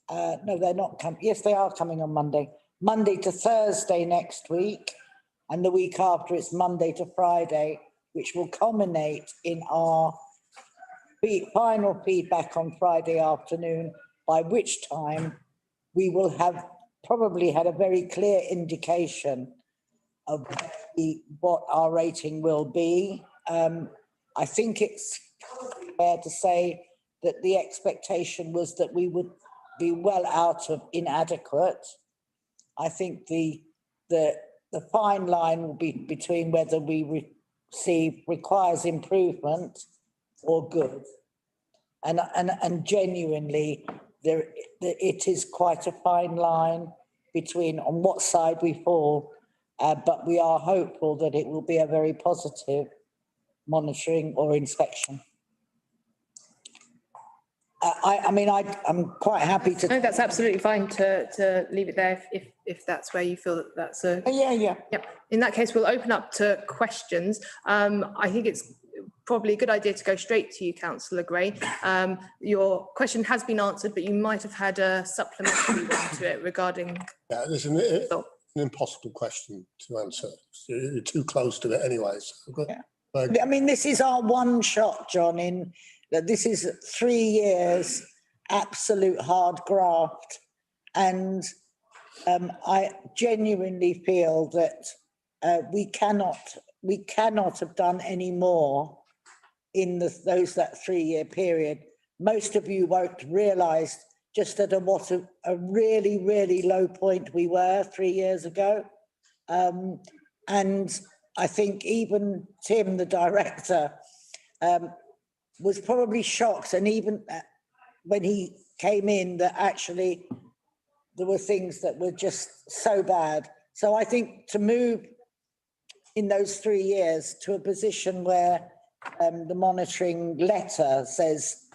Speaker 10: No, they're not coming. Yes, they are coming on Monday to Thursday next week. And the week after it's Monday to Friday, which will culminate in our final feedback on Friday afternoon, by which time we will have probably had a very clear indication of what our rating will be. I think it's fair to say that the expectation was that we would be well out of inadequate. I think the fine line will be between whether we see requires improvement or good. And genuinely, it is quite a fine line between on what side we fall, but we are hopeful that it will be a very positive monitoring or inspection. I'm quite happy to.
Speaker 1: No, that's absolutely fine to leave it there if that's where you feel that that's a.
Speaker 10: Yeah.
Speaker 1: Yep. In that case, we'll open up to questions. I think it's probably a good idea to go straight to you, Councillor Gray. Your question has been answered, but you might have had a supplementary one to it regarding.
Speaker 7: Yeah, there's an impossible question to answer. You're too close to it anyway. So
Speaker 10: I mean, this is our one shot, John, in that this is 3 years, absolute hard graft. And I genuinely feel that we cannot have done any more in that 3 year period. Most of you won't realise just at what a really, really low point we were 3 years ago. And I think even Tim, the director, was probably shocked, and even when he came in, that actually there were things that were just so bad. So I think to move in those 3 years to a position where the monitoring letter says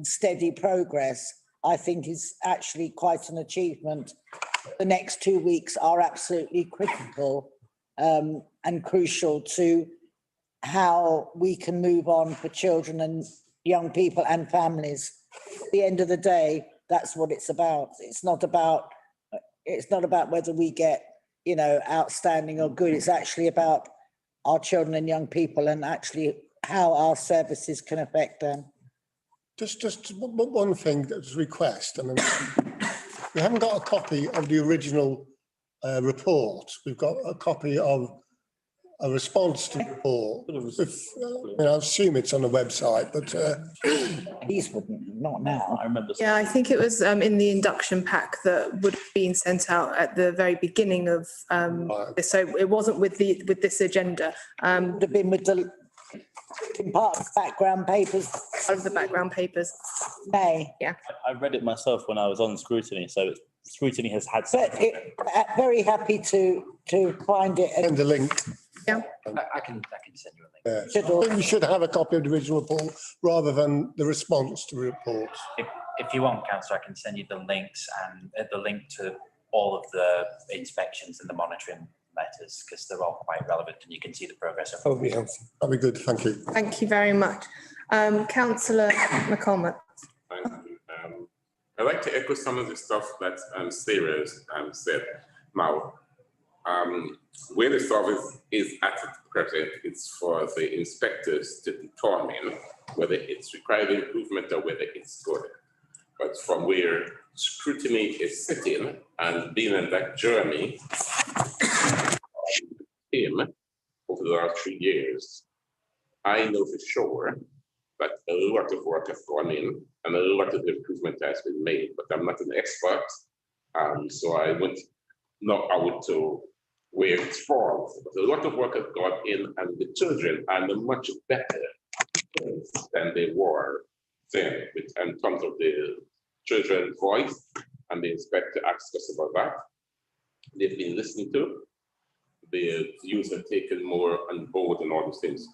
Speaker 10: steady progress, I think is actually quite an achievement. The next 2 weeks are absolutely critical and crucial to how we can move on for children and young people and families. At the end of the day, that's what it's about. It's not about whether we get, outstanding or good. It's actually about our children and young people and actually how our services can affect them.
Speaker 7: Just one thing that's a request. I mean, we haven't got a copy of the original report. We've got a copy of a response to the report. I assume it's on the website, but
Speaker 10: these wouldn't, not now.
Speaker 9: I remember.
Speaker 1: Yeah, I think it was in the induction pack that would have been sent out at the very beginning of this. So it wasn't with this agenda.
Speaker 10: Would have been with the part of the background papers.
Speaker 1: Part of the background papers.
Speaker 10: Yeah.
Speaker 9: I read it myself when I was on Scrutiny, so Scrutiny has had.
Speaker 10: But very happy to find it.
Speaker 7: And the link.
Speaker 1: Yeah.
Speaker 2: I can send you a link.
Speaker 7: Yeah. You should have a copy of the original report rather than the response to the report.
Speaker 2: If you want, Councillor, I can send you the links and the link to all of the inspections and the monitoring letters, because they're all quite relevant and you can see the progress of
Speaker 7: That'll be helpful. That'll be good. Thank you.
Speaker 1: Thank you very much. Councillor McCormack.
Speaker 12: Thank you. I'd like to echo some of the stuff that Sarah said. Now, where the service is at present, it's for the inspectors to determine whether it's required improvement or whether it's good. But from where Scrutiny is sitting and being on that journey, over the last 3 years, I know for sure that a lot of work has gone in and a lot of improvement has been made, but I'm not an expert. So I wouldn't knock out to where it's from. But a lot of work has gone in and the children are much better than they were then in terms of the children's voice, and the inspector asked us about that. They've been listened to. The views are taken more on board and all those things.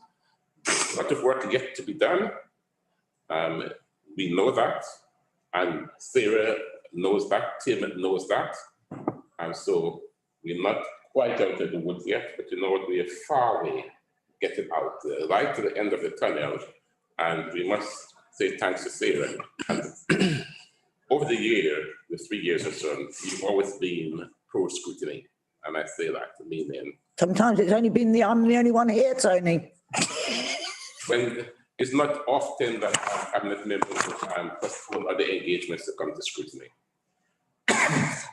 Speaker 12: A lot of work yet to be done. We know that, and Sarah knows that, Tim knows that, and so we're not quite out of the woods yet, but you know what, we are far away getting out the light to the end of the tunnel, and we must say thanks to Sarah. And over the year, the 3 years or so, you've always been pro-scrutiny, and I say that to mean.
Speaker 10: Sometimes it's only been I'm the only one here, Tony.
Speaker 12: When it's not often that cabinet members postpone other engagements to come to scrutiny.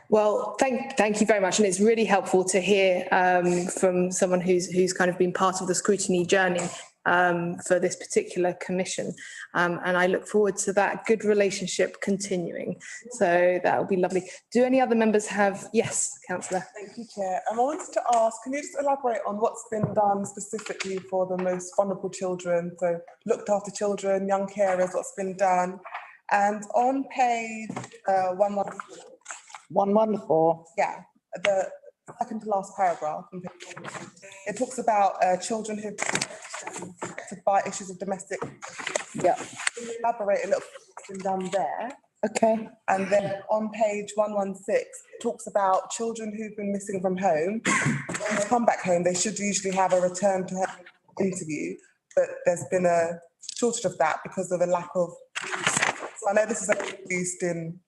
Speaker 1: Well, thank you very much, and it's really helpful to hear from someone who's kind of been part of the scrutiny journey. for this particular commission. And I look forward to that good relationship continuing. So that will be lovely. Do any other members have? Yes, Councillor.
Speaker 6: Thank you, Chair. I wanted to ask, can you just elaborate on what's been done specifically for the most vulnerable children? So looked after children, young carers, what's been done? And on page
Speaker 10: 114.
Speaker 6: Yeah, the second to last paragraph. It talks about children who've been affected by issues of domestic.
Speaker 10: Yeah.
Speaker 6: Elaborate a little what's been done there.
Speaker 10: Okay.
Speaker 6: And then on page 116, it talks about children who've been missing from home. When they come back home, they should usually have a return to home interview, but there's been a shortage of that because of a lack of. So I know this is introduced in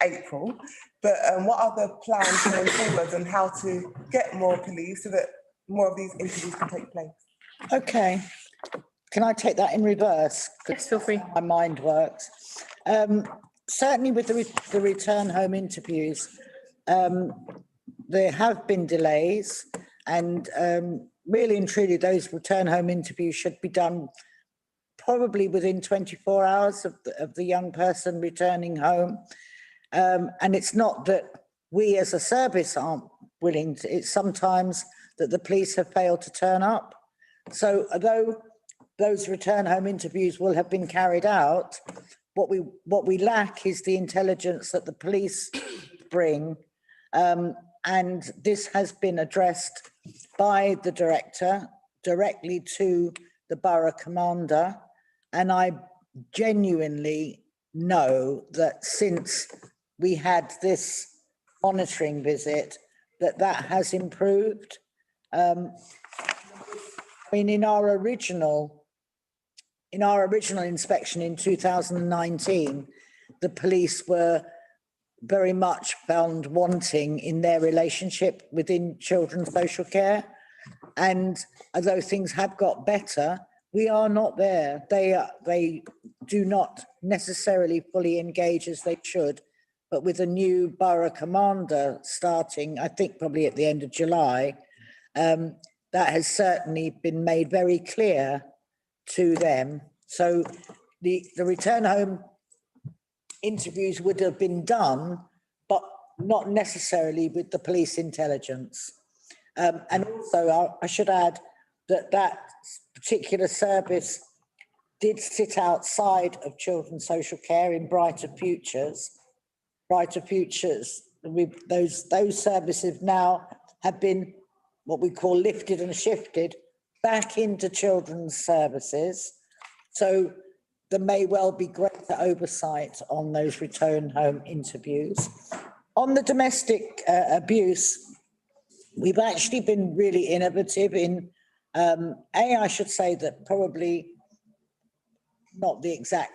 Speaker 6: April, but what are the plans going forward and how to get more police so that more of these interviews can take place?
Speaker 10: Okay. Can I take that in reverse?
Speaker 1: Yes, feel free.
Speaker 10: My mind works. Certainly with the return home interviews, there have been delays, and really and truly those return home interviews should be done probably within 24 hours of the young person returning home. And it's not that we as a service aren't willing to, it's sometimes that the police have failed to turn up. So although those return home interviews will have been carried out, what we lack is the intelligence that the police bring. And this has been addressed by the director directly to the borough commander. And I genuinely know that since we had this monitoring visit, that has improved. I mean, in our original inspection in 2019, the police were very much found wanting in their relationship within children's social care. And although things have got better, we are not there. They do not necessarily fully engage as they should. But with a new borough commander starting, I think probably at the end of July, that has certainly been made very clear to them. So the return home interviews would have been done, but not necessarily with the police intelligence. And also I should add that particular service did sit outside of children's social care in Brighter Futures. Brighter Futures, those services now have been what we call lifted and shifted back into children's services. So there may well be greater oversight on those return home interviews. On the domestic abuse, we've actually been really innovative in, I should say that probably not the exact,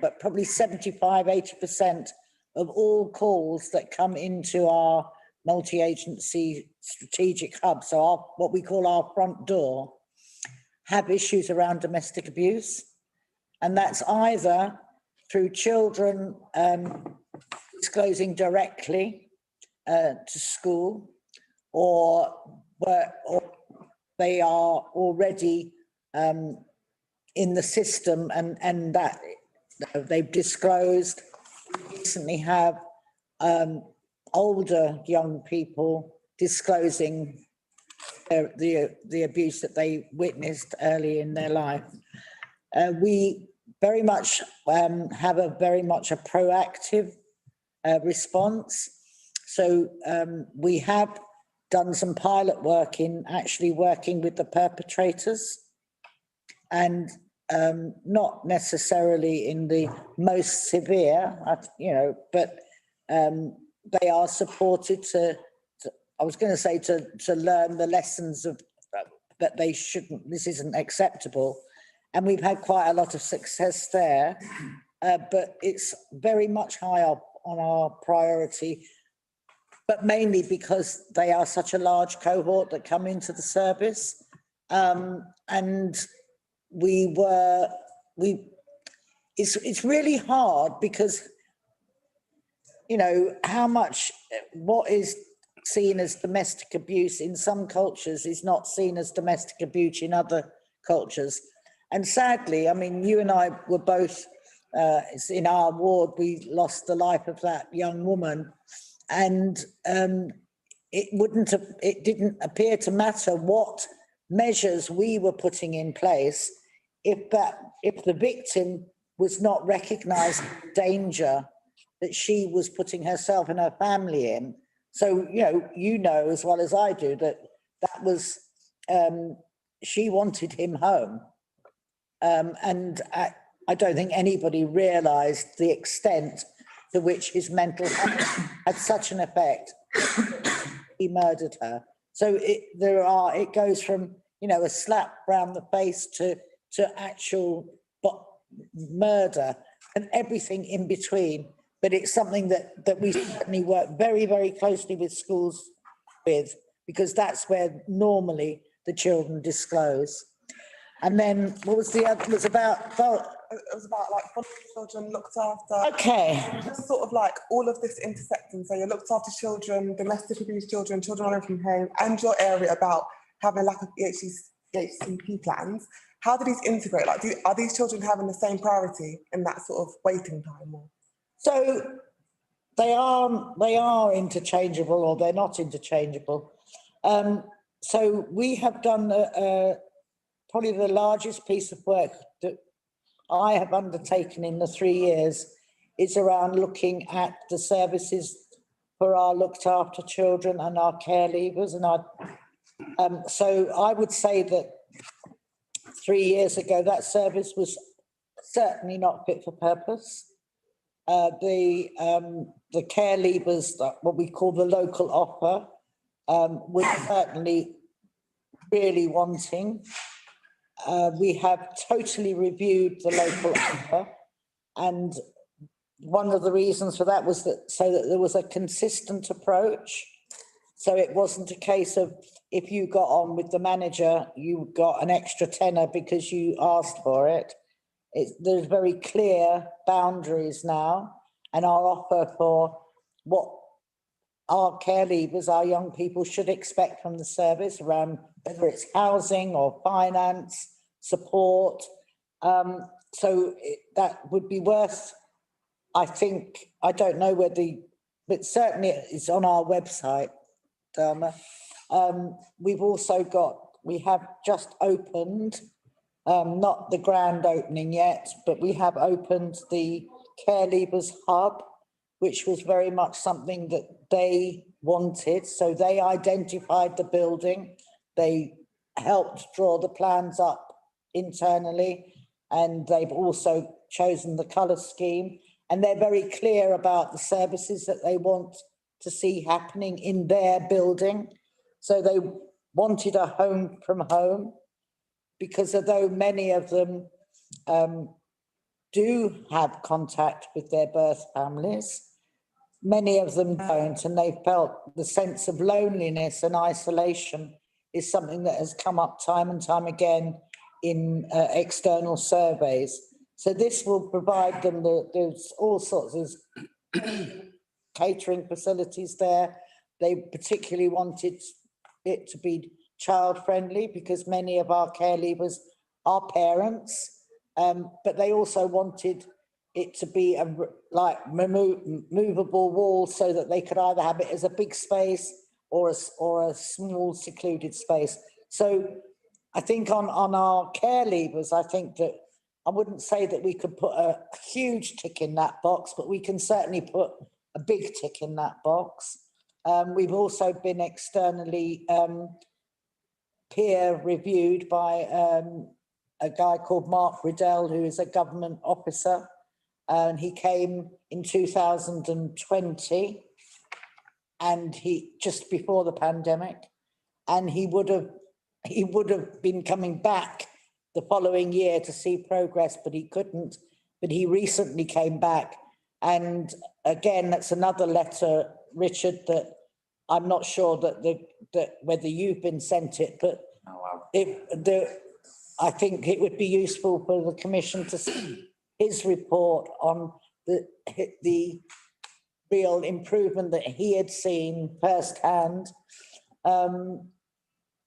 Speaker 10: but probably 75, 80% of all calls that come into our multi-agency strategic hub, so what we call our front door, have issues around domestic abuse. And that's either through children disclosing directly to school, or they are already in the system and that they've disclosed. We recently have older young people disclosing the abuse that they witnessed early in their life. We very much have a proactive response. So we have done some pilot work in actually working with the perpetrators, and not necessarily in the most severe, but they are supported to learn the lessons of that they shouldn't, this isn't acceptable. And we've had quite a lot of success there, but it's very much high up on our priority, but mainly because they are such a large cohort that come into the service. And it's really hard because, what is seen as domestic abuse in some cultures is not seen as domestic abuse in other cultures. And sadly, I mean, you and I were both, it's in our ward, we lost the life of that young woman. And it didn't appear to matter what measures we were putting in place if the victim was not recognised danger that she was putting herself and her family in. So, you know as well as I do that was, she wanted him home. And I don't think anybody realised the extent to which his mental health had such an effect. He murdered her. So it goes from, a slap round the face to actual murder and everything in between. But it's something that we certainly work very, very closely with schools with, because that's where normally the children disclose. And then what was the other? It was about
Speaker 6: like children looked after.
Speaker 10: Okay.
Speaker 6: Just sort of like all of this intersecting. So you're looked after children, domestic abuse children, children away from home, and your area about having a lack of EHCP plans. How do these integrate? Like, are these children having the same priority in that sort of waiting time?
Speaker 10: So they are interchangeable, or they're not interchangeable. So we have done probably the largest piece of work that I have undertaken in the 3 years is around looking at the services for our looked after children and our care leavers. And so I would say that 3 years ago, that service was certainly not fit for purpose. The care leavers, what we call the local offer, were certainly really wanting. We have totally reviewed the local offer, and one of the reasons for that was so that there was a consistent approach. So it wasn't a case of if you got on with the manager, you got an extra tenner because you asked for it. There's very clear boundaries now, and our offer for what our care leavers, our young people should expect from the service around whether it's housing or finance, support. So that would be worth, I think, I don't know but certainly it's on our website, Dharma. We have just opened, not the grand opening yet, but we have opened the Care Leavers Hub, which was very much something that they wanted. So they identified the building, they helped draw the plans up internally, and they've also chosen the colour scheme. And they're very clear about the services that they want to see happening in their building. So they wanted a home from home, because although many of them do have contact with their birth families, many of them don't, and they felt the sense of loneliness and isolation is something that has come up time and time again in external surveys. So this will provide them, there's all sorts of catering facilities there. They particularly wanted it to be child friendly because many of our care leavers are parents, but they also wanted it to be movable wall so that they could either have it as a big space or a small secluded space. So I think on our care leavers, I think that I wouldn't say that we could put a huge tick in that box, but we can certainly put a big tick in that box. We've also been externally peer reviewed by a guy called Mark Riddell, who is a government officer. And he came in 2020, and just before the pandemic, and he would have been coming back the following year to see progress, but he couldn't. But he recently came back, and again, that's another letter, Richard, that I'm not sure that whether you've been sent it, but I think it would be useful for the Commission to see his report on the real improvement that he had seen firsthand.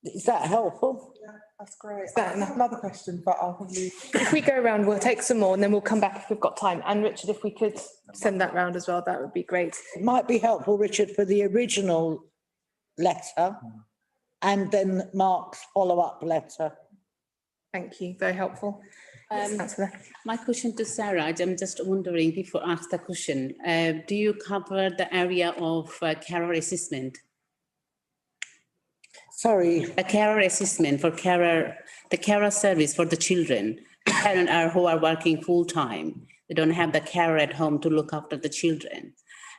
Speaker 10: Is that helpful?
Speaker 6: Yeah, that's great.
Speaker 1: that
Speaker 6: I have another question, but I'll probably.
Speaker 1: If we go around, we'll take some more and then we'll come back if we've got time. And Richard, if we could send that round as well, that would be great.
Speaker 10: It might be helpful, Richard, for the original letter and then Mark's follow-up letter.
Speaker 1: Thank you, very helpful. Councillor.
Speaker 5: My question to Sarah, I'm just wondering, before I ask the question, do you cover the area of carer assessment?
Speaker 10: Sorry.
Speaker 5: A carer assessment for carer, the carer service for the children. Parents who are working full-time. They don't have the carer at home to look after the children.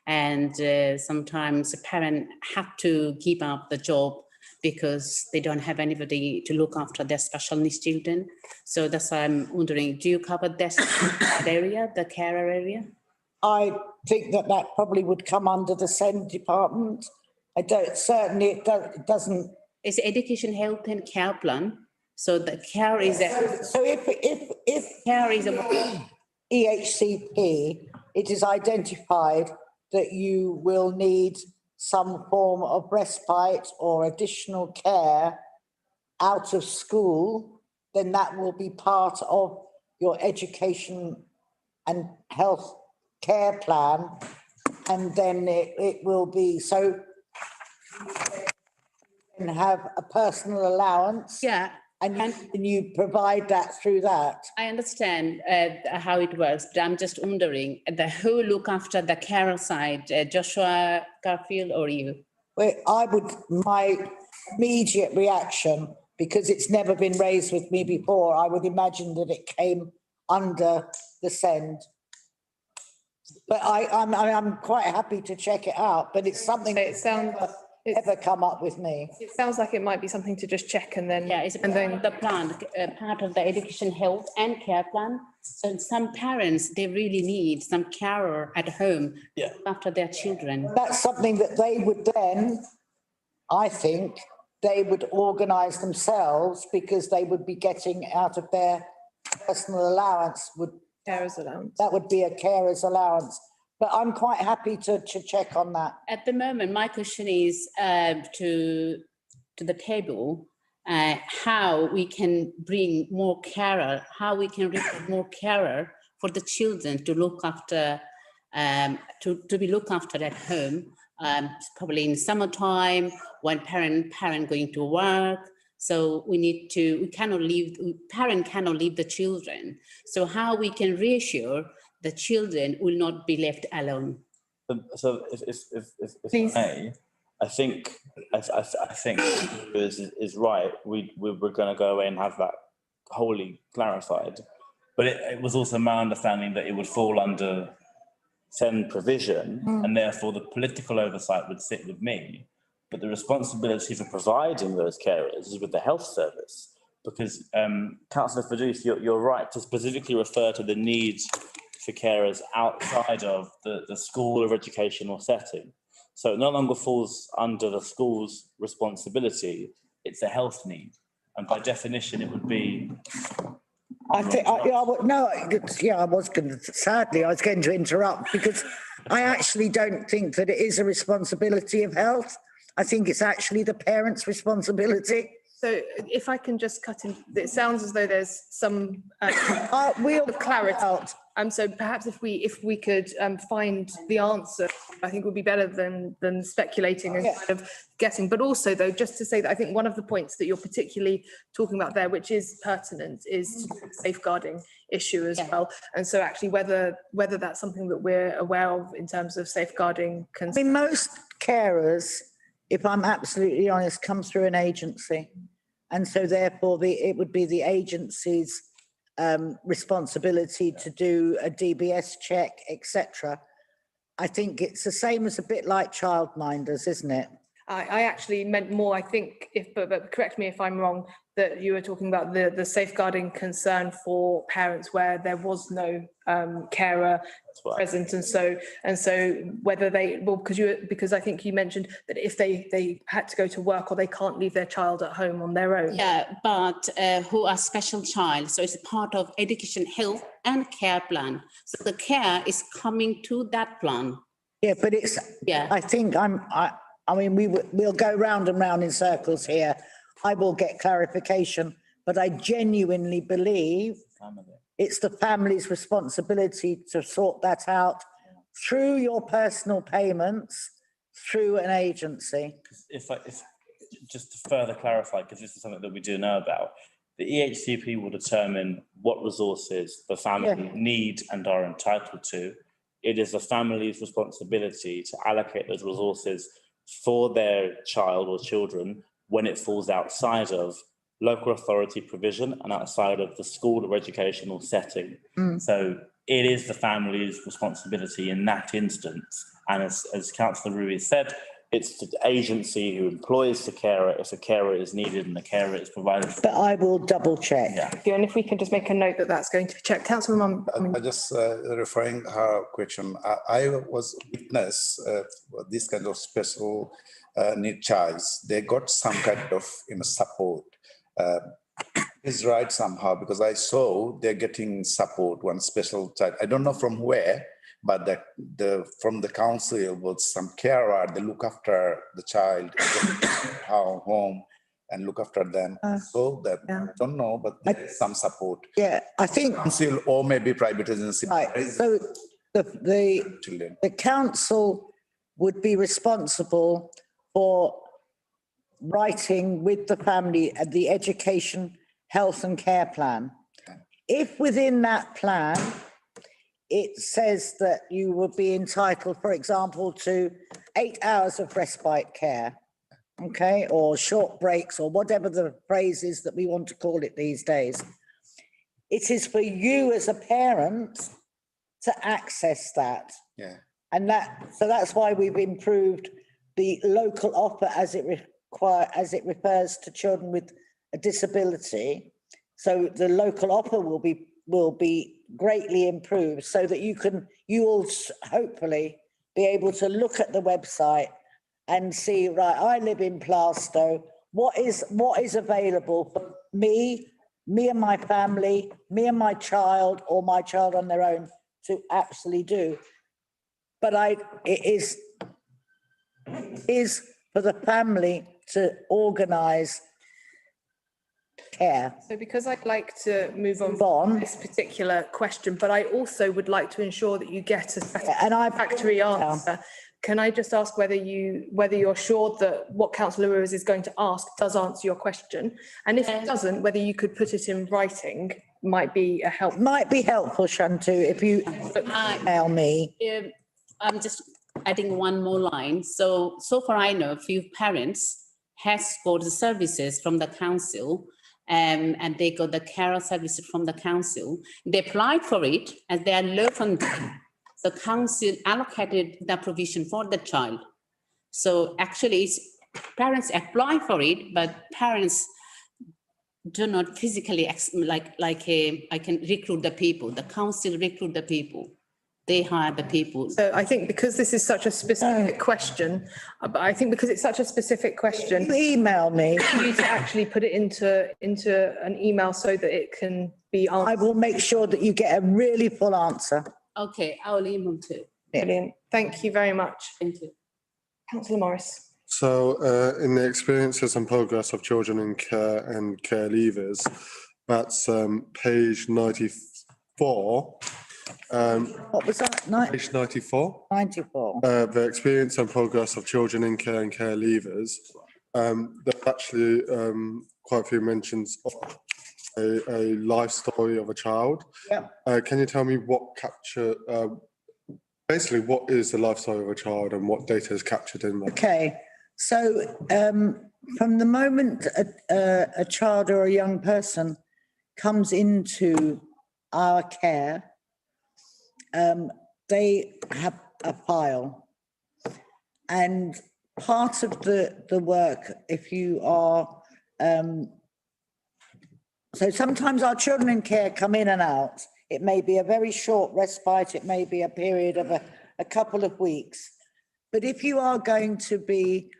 Speaker 5: And sometimes the parent have to give up the job because they don't have anybody to look after their special needs children. So that's why I'm wondering, do you cover that area, the carer area?
Speaker 10: I think that probably would come under the Scnd department. I don't, certainly it doesn't.
Speaker 5: It's education, health and care plan. So the care is a.
Speaker 10: So if
Speaker 5: care is a.
Speaker 10: EHCP, it is identified that you will need some form of respite or additional care out of school, then that will be part of your education and health care plan. And then it will be, so you can have a personal allowance.
Speaker 5: Yeah.
Speaker 10: And you provide that through that.
Speaker 5: I understand how it works, but I'm just wondering, who look after the carer side, Joshua Garfield or you?
Speaker 10: Well, my immediate reaction, because it's never been raised with me before, I would imagine that it came under the Scnd. But I'm quite happy to check it out, but it's something
Speaker 1: it sounds
Speaker 10: ever come up with me.
Speaker 1: It sounds like it might be something to just check and then.
Speaker 5: Yeah, it's and then the plan, part of the education, health and care plan. So some parents, they really need some carer at home after their children.
Speaker 10: That's something that they would then, I think, they would organise themselves because they would be getting out of their personal allowance
Speaker 1: Carer's allowance.
Speaker 10: That would be a carer's allowance. But I'm quite happy to check on that.
Speaker 5: At the moment, my question is to the table, how we can bring more carer, how we can recruit more carer for the children to look after, to be looked after at home, probably in summertime when parent going to work. So we cannot leave, parent cannot leave the children. So how we can reassure the children will not be left alone.
Speaker 9: So if I may, I think is right. We were going to go away and have that wholly clarified, but it was also my understanding that it would fall under Scnd provision, and therefore the political oversight would sit with me, but the responsibility for providing those carers is with the health service. Because Councillor Fadus, you're right to specifically refer to the needs for carers outside of the school or educational setting. So it no longer falls under the school's responsibility, it's a health need. And by definition, it would be...
Speaker 10: I was going to interrupt because I actually don't think that it is a responsibility of health. I think it's actually the parents' responsibility.
Speaker 1: So if I can just cut in, it sounds as though there's some clarity. So perhaps if we could find the answer, I think would be better than speculating and kind of guessing. But also, though, just to say that I think one of the points that you're particularly talking about there, which is pertinent, is safeguarding issue as well. And so actually whether that's something that we're aware of in terms of safeguarding.
Speaker 10: I mean, most carers, if I'm absolutely honest, come through an agency. And so therefore it would be the agency's responsibility to do a DBS check, etc. I think it's the same as a bit like childminders, isn't it?
Speaker 1: I actually meant more, I think, but correct me if I'm wrong, that you were talking about the safeguarding concern for parents where there was no carer present, and so whether they because I think you mentioned that if they had to go to work or they can't leave their child at home on their own.
Speaker 5: Yeah, but who are special child, so it's part of education, health and care plan. So the care is coming to that plan.
Speaker 10: Yeah, but it's. Yeah. I think I mean we'll go round and round in circles here. I will get clarification, but I genuinely believe it's the family's responsibility to sort that out through your personal payments, through an agency.
Speaker 9: If just to further clarify, because this is something that we do know about, the EHCP will determine what resources the family need and are entitled to. It is the family's responsibility to allocate those resources for their child or children when it falls outside of local authority provision and outside of the school or educational setting. So it is the family's responsibility in that instance. And as Councillor Ruiz said, it's the agency who employs the carer if a carer is needed and the carer is provided.
Speaker 10: But I will double check.
Speaker 1: Yeah. And if we can just make a note that that's going to be checked. Councillor Mum.
Speaker 8: I just referring her question. I was witness this kind of special need child. They got some kind of support. Is right somehow because I saw they're getting support. One special child. I don't know from where, but from the council was some carer. They look after the child, home, and look after them. So that I don't know, but there's some support.
Speaker 10: Yeah, I think
Speaker 8: council or maybe private agency.
Speaker 10: Right. So the council would be responsible for writing with the family the education, health and care plan. If within that plan, it says that you will be entitled, for example, to 8 hours of respite care, okay, or short breaks or whatever the phrase is that we want to call it these days. It is for you as a parent to access that.
Speaker 8: Yeah.
Speaker 10: And so that's why we've improved the local offer as it refers to children with a disability. So the local offer will be greatly improved so that you will hopefully be able to look at the website and see, right, I live in Plaistow, what is available for me and my family, me and my child, or my child on their own to actually do. But it is for the family to organise care.
Speaker 1: So because I'd like to move on from this particular question, but I also would like to ensure that you get a satisfactory answer. Can I just ask whether you're sure that what Councillor Ruiz is going to ask does answer your question? And if it doesn't, whether you could put it in writing might be a help.
Speaker 10: Might be helpful, Shantu, if you email me.
Speaker 5: I'm just adding one more line. So far I know a few parents has got the services from the council and they got the carer services from the council. They applied for it as they are low funded. The council allocated the provision for the child. So actually parents apply for it, but parents do not physically I can recruit the people. The council recruit the people. They hire the people.
Speaker 1: So I think because this is such a specific question,
Speaker 10: You email me.
Speaker 1: you need to actually put it into an email so that it can be answered.
Speaker 10: I will make sure that you get a really full answer.
Speaker 5: Okay, I'll email too.
Speaker 1: Brilliant. Thank you very much.
Speaker 5: Thank you.
Speaker 1: Councillor Morris.
Speaker 3: So in the experiences and progress of children in care and care leavers, that's page 94.
Speaker 10: What was that?
Speaker 3: Page 94.
Speaker 10: 94.
Speaker 3: The experience and progress of children in care and care leavers. There's actually quite a few mentions of a life story of a child.
Speaker 10: Yeah.
Speaker 3: Can you tell me basically what is the life story of a child and what data is captured in that?
Speaker 10: Okay, so from the moment a child or a young person comes into our care, they have a file. And part of the work, if you are, so sometimes our children in care come in and out. It may be a very short respite, it may be a period of a couple of weeks. But if you are going to be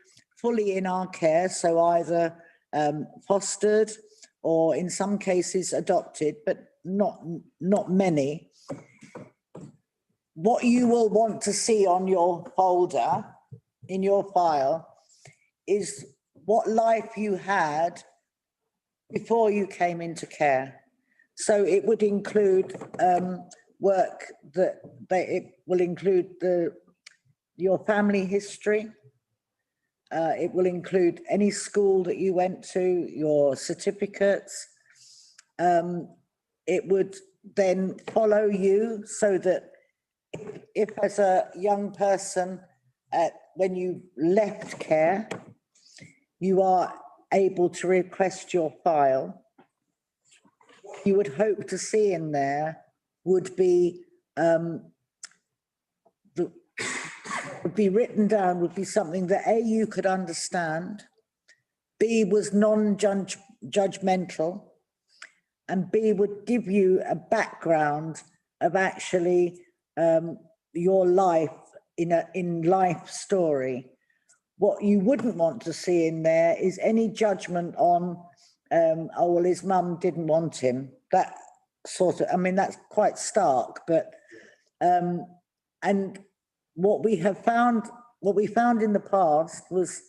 Speaker 10: fully in our care, so either fostered or in some cases adopted, but not many, what you will want to see on your folder, in your file, is what life you had before you came into care. So it would include work it will include your family history. It will include any school that you went to, your certificates. It would then follow you so that if as a young person, when you left care, you are able to request your file, you would hope to see in there would be would be written down, would be something that A, you could understand, B, was non-judgmental, and B, would give you a background of actually your life in life story. What you wouldn't want to see in there is any judgment on, oh, well, his mum didn't want him. That sort of, I mean, that's quite stark, but, and what we found in the past was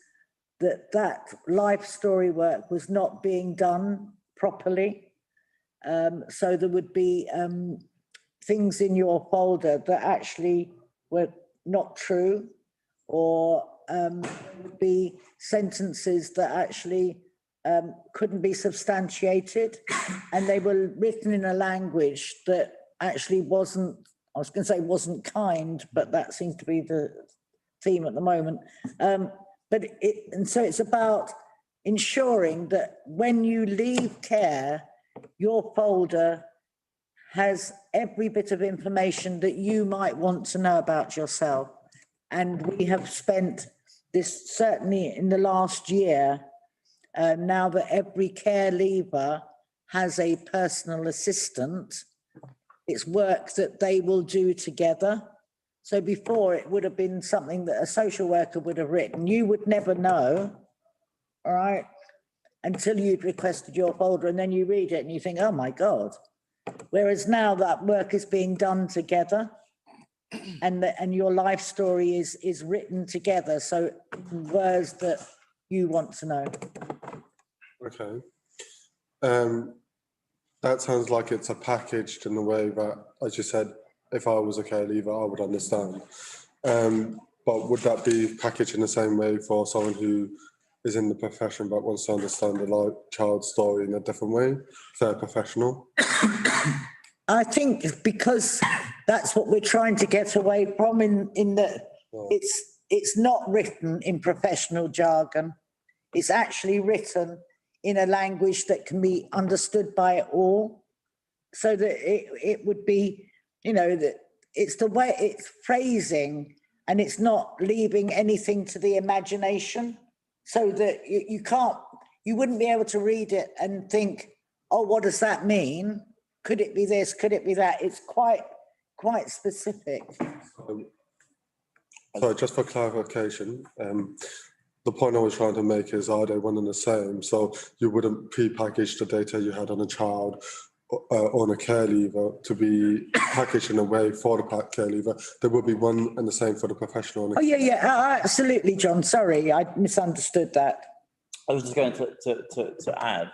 Speaker 10: that life story work was not being done properly. So there would be things in your folder that actually were not true, or would be sentences that actually couldn't be substantiated, and they were written in a language that actually wasn't, I was going to say wasn't kind, but that seems to be the theme at the moment. So it's about ensuring that when you leave care, your folder has every bit of information that you might want to know about yourself. And we have spent this, certainly in the last year, now that every care leaver has a personal assistant, it's work that they will do together. So before, it would have been something that a social worker would have written. You would never know, all right, until you'd requested your folder, and then you read it and you think, oh my God. Whereas now that work is being done together, and your life story is written together, so words that you want to know.
Speaker 3: Okay. That sounds like it's a packaged in a way that, as you said, if I was a care leaver, I would understand. But would that be packaged in the same way for someone who is in the profession but wants to understand the child's story in a different way, if they're a professional?
Speaker 10: I think because that's what we're trying to get away from, in that it's not written in professional jargon. It's actually written in a language that can be understood by all, so that it would be, you know, that it's the way it's phrasing, and it's not leaving anything to the imagination, so that you wouldn't be able to read it and think, oh, what does that mean? Could it be this? Could it be that? It's quite specific.
Speaker 3: So just for clarification, the point I was trying to make is, are they one and the same? So you wouldn't pre-package the data you had on a child on a care leaver to be packaged in a way for the care leaver. There would be one and the same for the professional.
Speaker 10: Oh yeah, absolutely, John. Sorry, I misunderstood that.
Speaker 9: I was just going to add,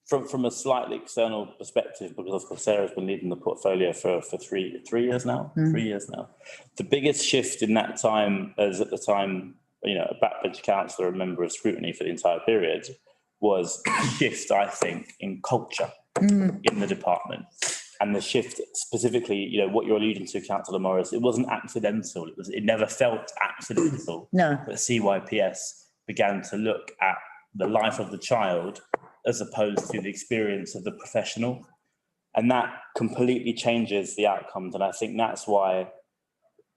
Speaker 9: from a slightly external perspective, because of course Sarah's been leading the portfolio for three years now. 3 years now. The biggest shift in that time, as at the time, you know, a backbench councillor, a member of Scrutiny for the entire period, was a shift, I think, in culture in the department. And the shift specifically, you know, what you're alluding to, Councillor Morris, it wasn't accidental. It never felt accidental.
Speaker 10: No.
Speaker 9: But CYPS began to look at the life of the child as opposed to the experience of the professional. And that completely changes the outcomes. And I think that's why,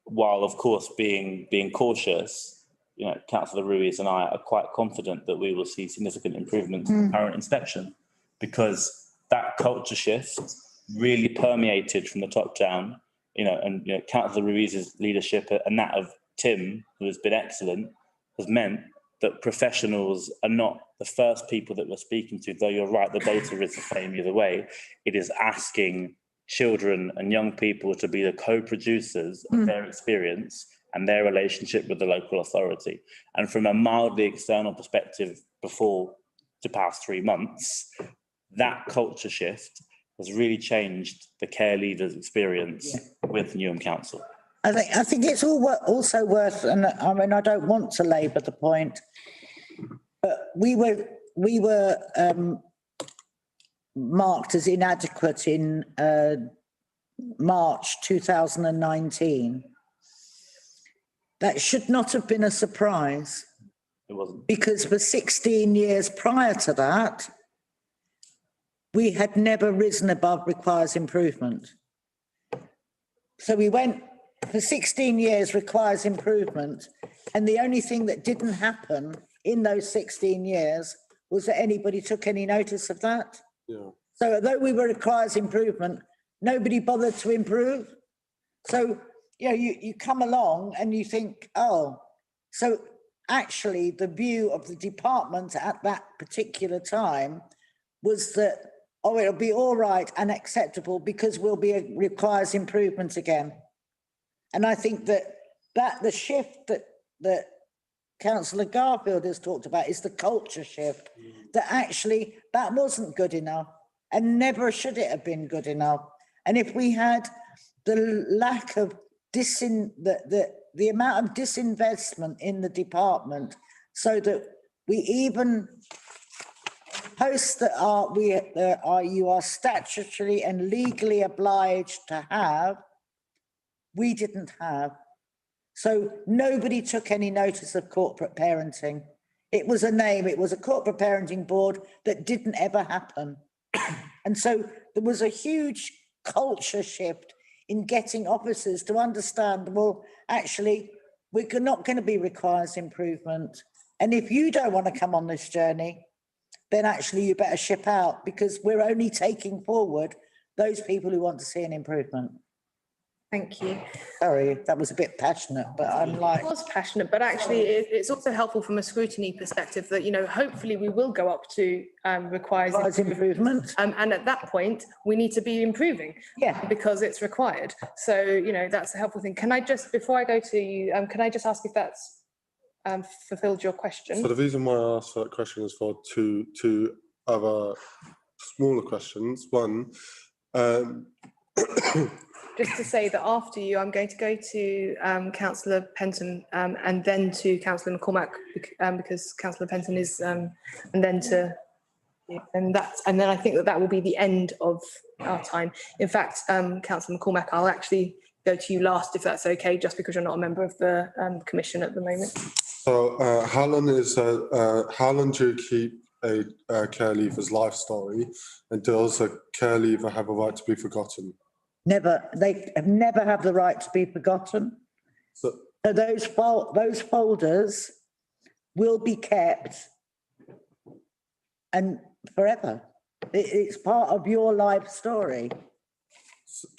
Speaker 9: while of course being cautious, you know, Councillor Ruiz and I are quite confident that we will see significant improvements in the current inspection, because that culture shift really permeated from the top down, you know, and you know, Councillor Ruiz's leadership and that of Tim, who has been excellent, has meant that professionals are not the first people that we're speaking to, though you're right, the data is the same either way. It is asking children and young people to be the co-producers of their experience and their relationship with the local authority. And from a mildly external perspective, before to past 3 months, that culture shift has really changed the care leavers' experience with Newham Council.
Speaker 10: I think it's also worth, and I mean, I don't want to labour the point, but we were marked as inadequate in March 2019. That should not have been a surprise.
Speaker 9: It wasn't.
Speaker 10: Because for 16 years prior to that, we had never risen above requires improvement. So we went for 16 years requires improvement, and the only thing that didn't happen in those 16 years was that anybody took any notice of that.
Speaker 3: Yeah.
Speaker 10: So although we were requires improvement, nobody bothered to improve. So, you know, you come along and you think, oh, so actually the view of the department at that particular time was that, oh, it'll be all right and acceptable because we'll be requires improvement again. And I think that the shift that Councillor Garfield has talked about is the culture shift, that actually that wasn't good enough and never should it have been good enough. And if we had the lack of the amount of disinvestment in the department, so that we even posts that you are statutorily and legally obliged to have, we didn't have. So nobody took any notice of corporate parenting. It was a corporate parenting board that didn't ever happen. And so there was a huge culture shift in getting officers to understand, well, actually, we're not going to be requires improvement. And if you don't want to come on this journey, then actually you better ship out, because we're only taking forward those people who want to see an improvement.
Speaker 1: Thank you.
Speaker 10: Sorry, that was a bit passionate, but I'm like...
Speaker 1: It was passionate, but actually it's also helpful from a scrutiny perspective that, you know, hopefully we will go up to requires
Speaker 10: improvement.
Speaker 1: And at that point, we need to be improving.
Speaker 10: Yeah.
Speaker 1: Because it's required. So, you know, that's a helpful thing. Can I just, before I go to you, can I just ask if that's fulfilled your question?
Speaker 3: So the reason why I asked that question is for two other smaller questions. One,
Speaker 1: just to say that after you, I'm going to go to Councillor Penton and then to Councillor McCormack because Councillor Penton is, and then to, and then I think that will be the end of our time. In fact, Councillor McCormack, I'll actually go to you last if that's okay, just because you're not a member of the commission at the moment.
Speaker 3: So how long do you keep a care leaver's life story, and does a care leaver have a right to be forgotten?
Speaker 10: Never. They have never have the right to be forgotten. So those folders will be kept and forever. It's part of your life story.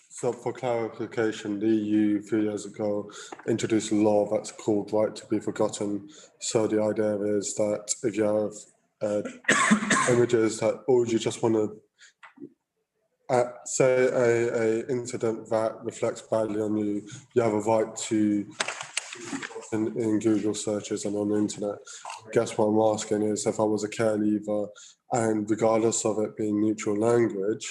Speaker 3: So for clarification, the EU a few years ago introduced a law that's called right to be forgotten. So the idea is that if you have images that, or you just want to say a incident that reflects badly on you, you have a right to in Google searches and on the internet. I guess what I'm asking is, if I was a care leaver and regardless of it being neutral language,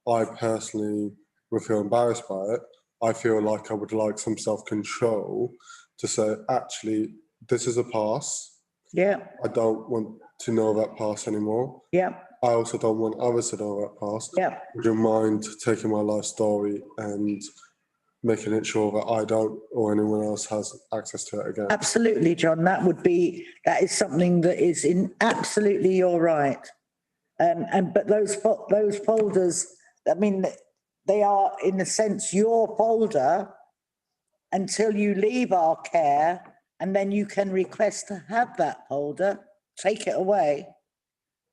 Speaker 3: I personally would feel embarrassed by it. I feel like I would like some self-control to say, actually, this is a pass.
Speaker 10: Yeah.
Speaker 3: I don't want to know that pass anymore.
Speaker 10: Yeah.
Speaker 3: I also don't want others to know that past.
Speaker 10: Yeah.
Speaker 3: Would you mind taking my life story and making it sure that I don't or anyone else has access to it again?
Speaker 10: Absolutely, John. That is something that is in absolutely your right. But those folders, I mean, they are in a sense your folder until you leave our care, and then you can request to have that folder, take it away.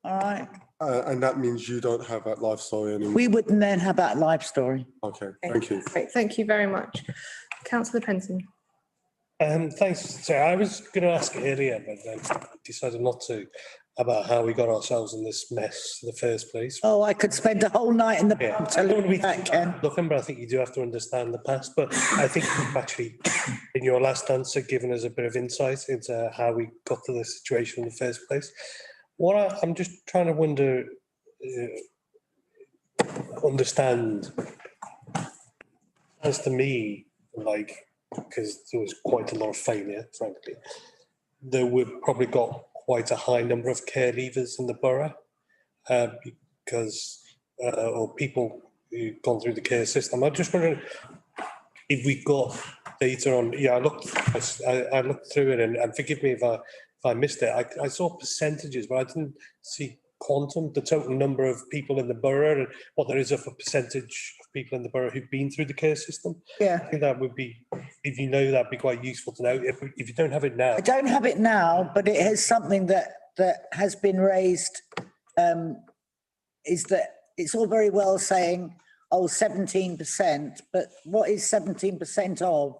Speaker 10: All right.
Speaker 3: And that means you don't have that life story anymore.
Speaker 10: We wouldn't then have that life story.
Speaker 3: Okay, thank you.
Speaker 1: Great, thank you very much. Councillor Penton.
Speaker 11: Thanks. So I was going to ask earlier, but then decided not to, about how we got ourselves in this mess in the first place.
Speaker 10: Oh, I could spend a whole night in the pub telling you that, Ken.
Speaker 11: Looking, but I think you do have to understand the past. But I think you've actually, in your last answer, given us a bit of insight into how we got to this situation in the first place. I'm just trying to understand, as to me, like, because there was quite a lot of failure, frankly, that we've probably got quite a high number of care leavers in the borough, because or people who've gone through the care system. I'm just wondering if we've got data on. Yeah, I looked through it, and forgive me if I missed it. I saw percentages, but I didn't see quantum, the total number of people in the borough, and what there is of a percentage of people in the borough who've been through the care system.
Speaker 10: Yeah.
Speaker 11: I think that would be, if you know, that'd be quite useful to know. If you don't have it now.
Speaker 10: I don't have it now, but it is something that has been raised, is that it's all very well saying, oh, 17%, but what is 17% of?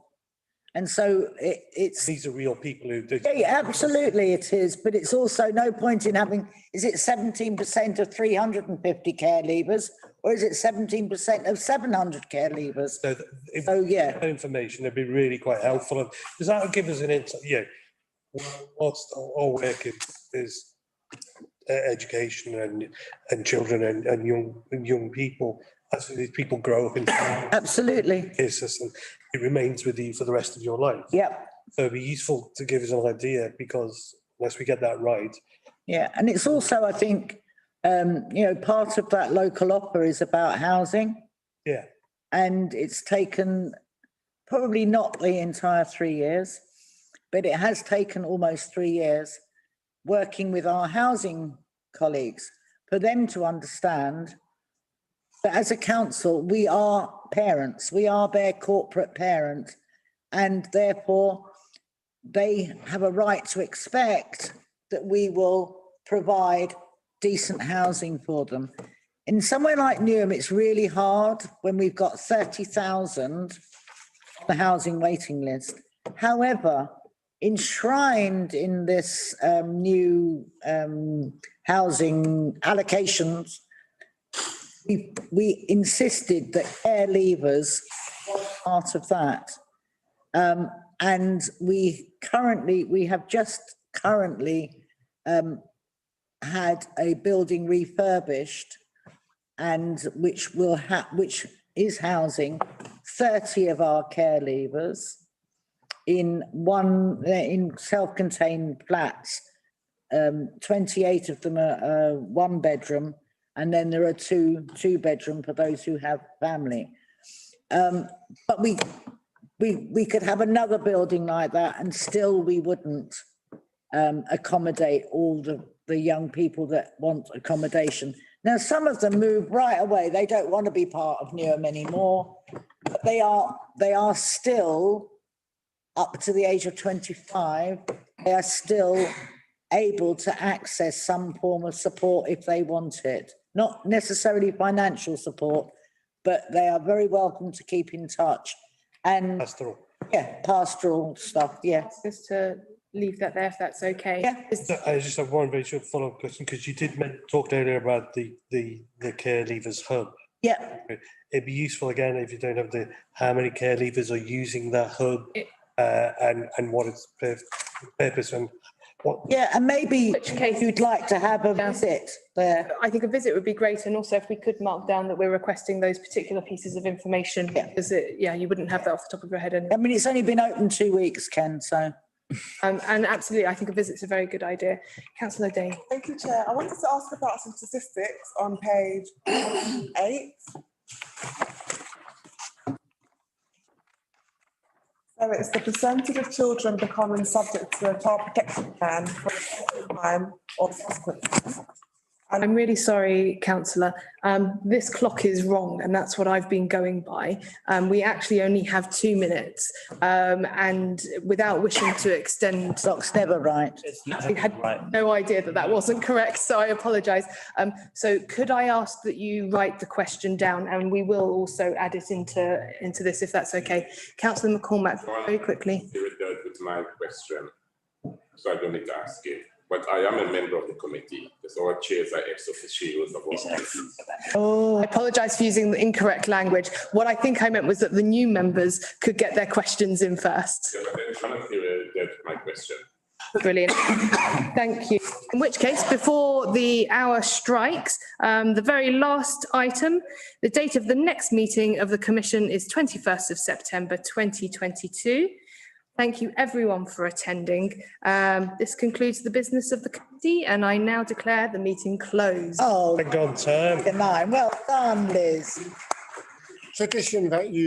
Speaker 10: And so it's...
Speaker 11: These are real people who do...
Speaker 10: Yeah, absolutely it is, but it's also no point in having, is it 17% of 350 care leavers, or is it 17% of 700 care leavers?
Speaker 11: So yeah. Information would be really quite helpful, because that would give us an insight. Yeah, what's our work is education and children and young people. As these people grow up in
Speaker 10: absolutely
Speaker 11: care system, it remains with you for the rest of your life.
Speaker 10: Yep.
Speaker 11: So it'd be useful to give us an idea, because unless we get that right.
Speaker 10: Yeah, and it's also, I think, part of that local offer is about housing.
Speaker 11: Yeah.
Speaker 10: And it's taken probably not the entire 3 years, but it has taken almost 3 years working with our housing colleagues for them to understand that as a council, we are parents, we are their corporate parent, and therefore they have a right to expect that we will provide decent housing for them. In somewhere like Newham, it's really hard when we've got 30,000 on the housing waiting list. However, enshrined in this new housing allocations, we insisted that care leavers were part of that. And we have just currently had a building refurbished, and which is housing 30 of our care leavers in self-contained flats. 28 of them are 1 bedroom, and then there are two bedroom for those who have family. But we could have another building like that, and still we wouldn't accommodate all the young people that want accommodation. Now, some of them move right away. They don't want to be part of Newham anymore, but they are still up to the age of 25. They are still able to access some form of support if they want it. Not necessarily financial support, but they are very welcome to keep in touch. And
Speaker 11: pastoral.
Speaker 10: Yeah, pastoral stuff, yeah.
Speaker 1: Just to leave that there, if that's okay.
Speaker 10: Yeah.
Speaker 11: I just have one very short follow-up question, because you did talk earlier about the care leavers hub.
Speaker 10: Yeah.
Speaker 11: It'd be useful, again, if you don't have how many care leavers are using that hub, and what its purpose and what.
Speaker 10: Yeah, and maybe which case you'd like to have a visit there.
Speaker 1: I think a visit would be great, and also if we could mark down that we're requesting those particular pieces of information, because you wouldn't have that off the top of your head.
Speaker 10: I mean, it's only been open 2 weeks, Ken, so.
Speaker 1: And absolutely, I think a visit's a very good idea. Councillor Day.
Speaker 6: Thank you, Chair. I wanted to ask about some statistics on page 8. So it's the percentage of children becoming subject to a child protection plan for a time or subsequent.
Speaker 1: I'm really sorry, councillor. This clock is wrong, and that's what I've been going by. We actually only have 2 minutes, and without wishing to extend.
Speaker 10: Clock's never right.
Speaker 1: I had no idea that wasn't correct, so I apologise. So could I ask that you write the question down, and we will also add it into this, if that's okay. Councillor McCormack, very quickly.
Speaker 12: With my question, so I don't need to ask it. But I am a member of the committee. So our chairs are ex officios of
Speaker 1: Oh, I apologise for using the incorrect language. What I think I meant was that the new members could get their questions in first.
Speaker 12: Yeah, but I'm trying to clear my question.
Speaker 1: Brilliant. Thank you. In which case, before the hour strikes, the very last item, the date of the next meeting of the Commission is 21st of September 2022. Thank you everyone for attending. This concludes the business of the committee and I now declare the meeting closed.
Speaker 10: Oh,
Speaker 11: Thank God, Sam.
Speaker 10: good night. Well done, Liz.
Speaker 7: Tradition that you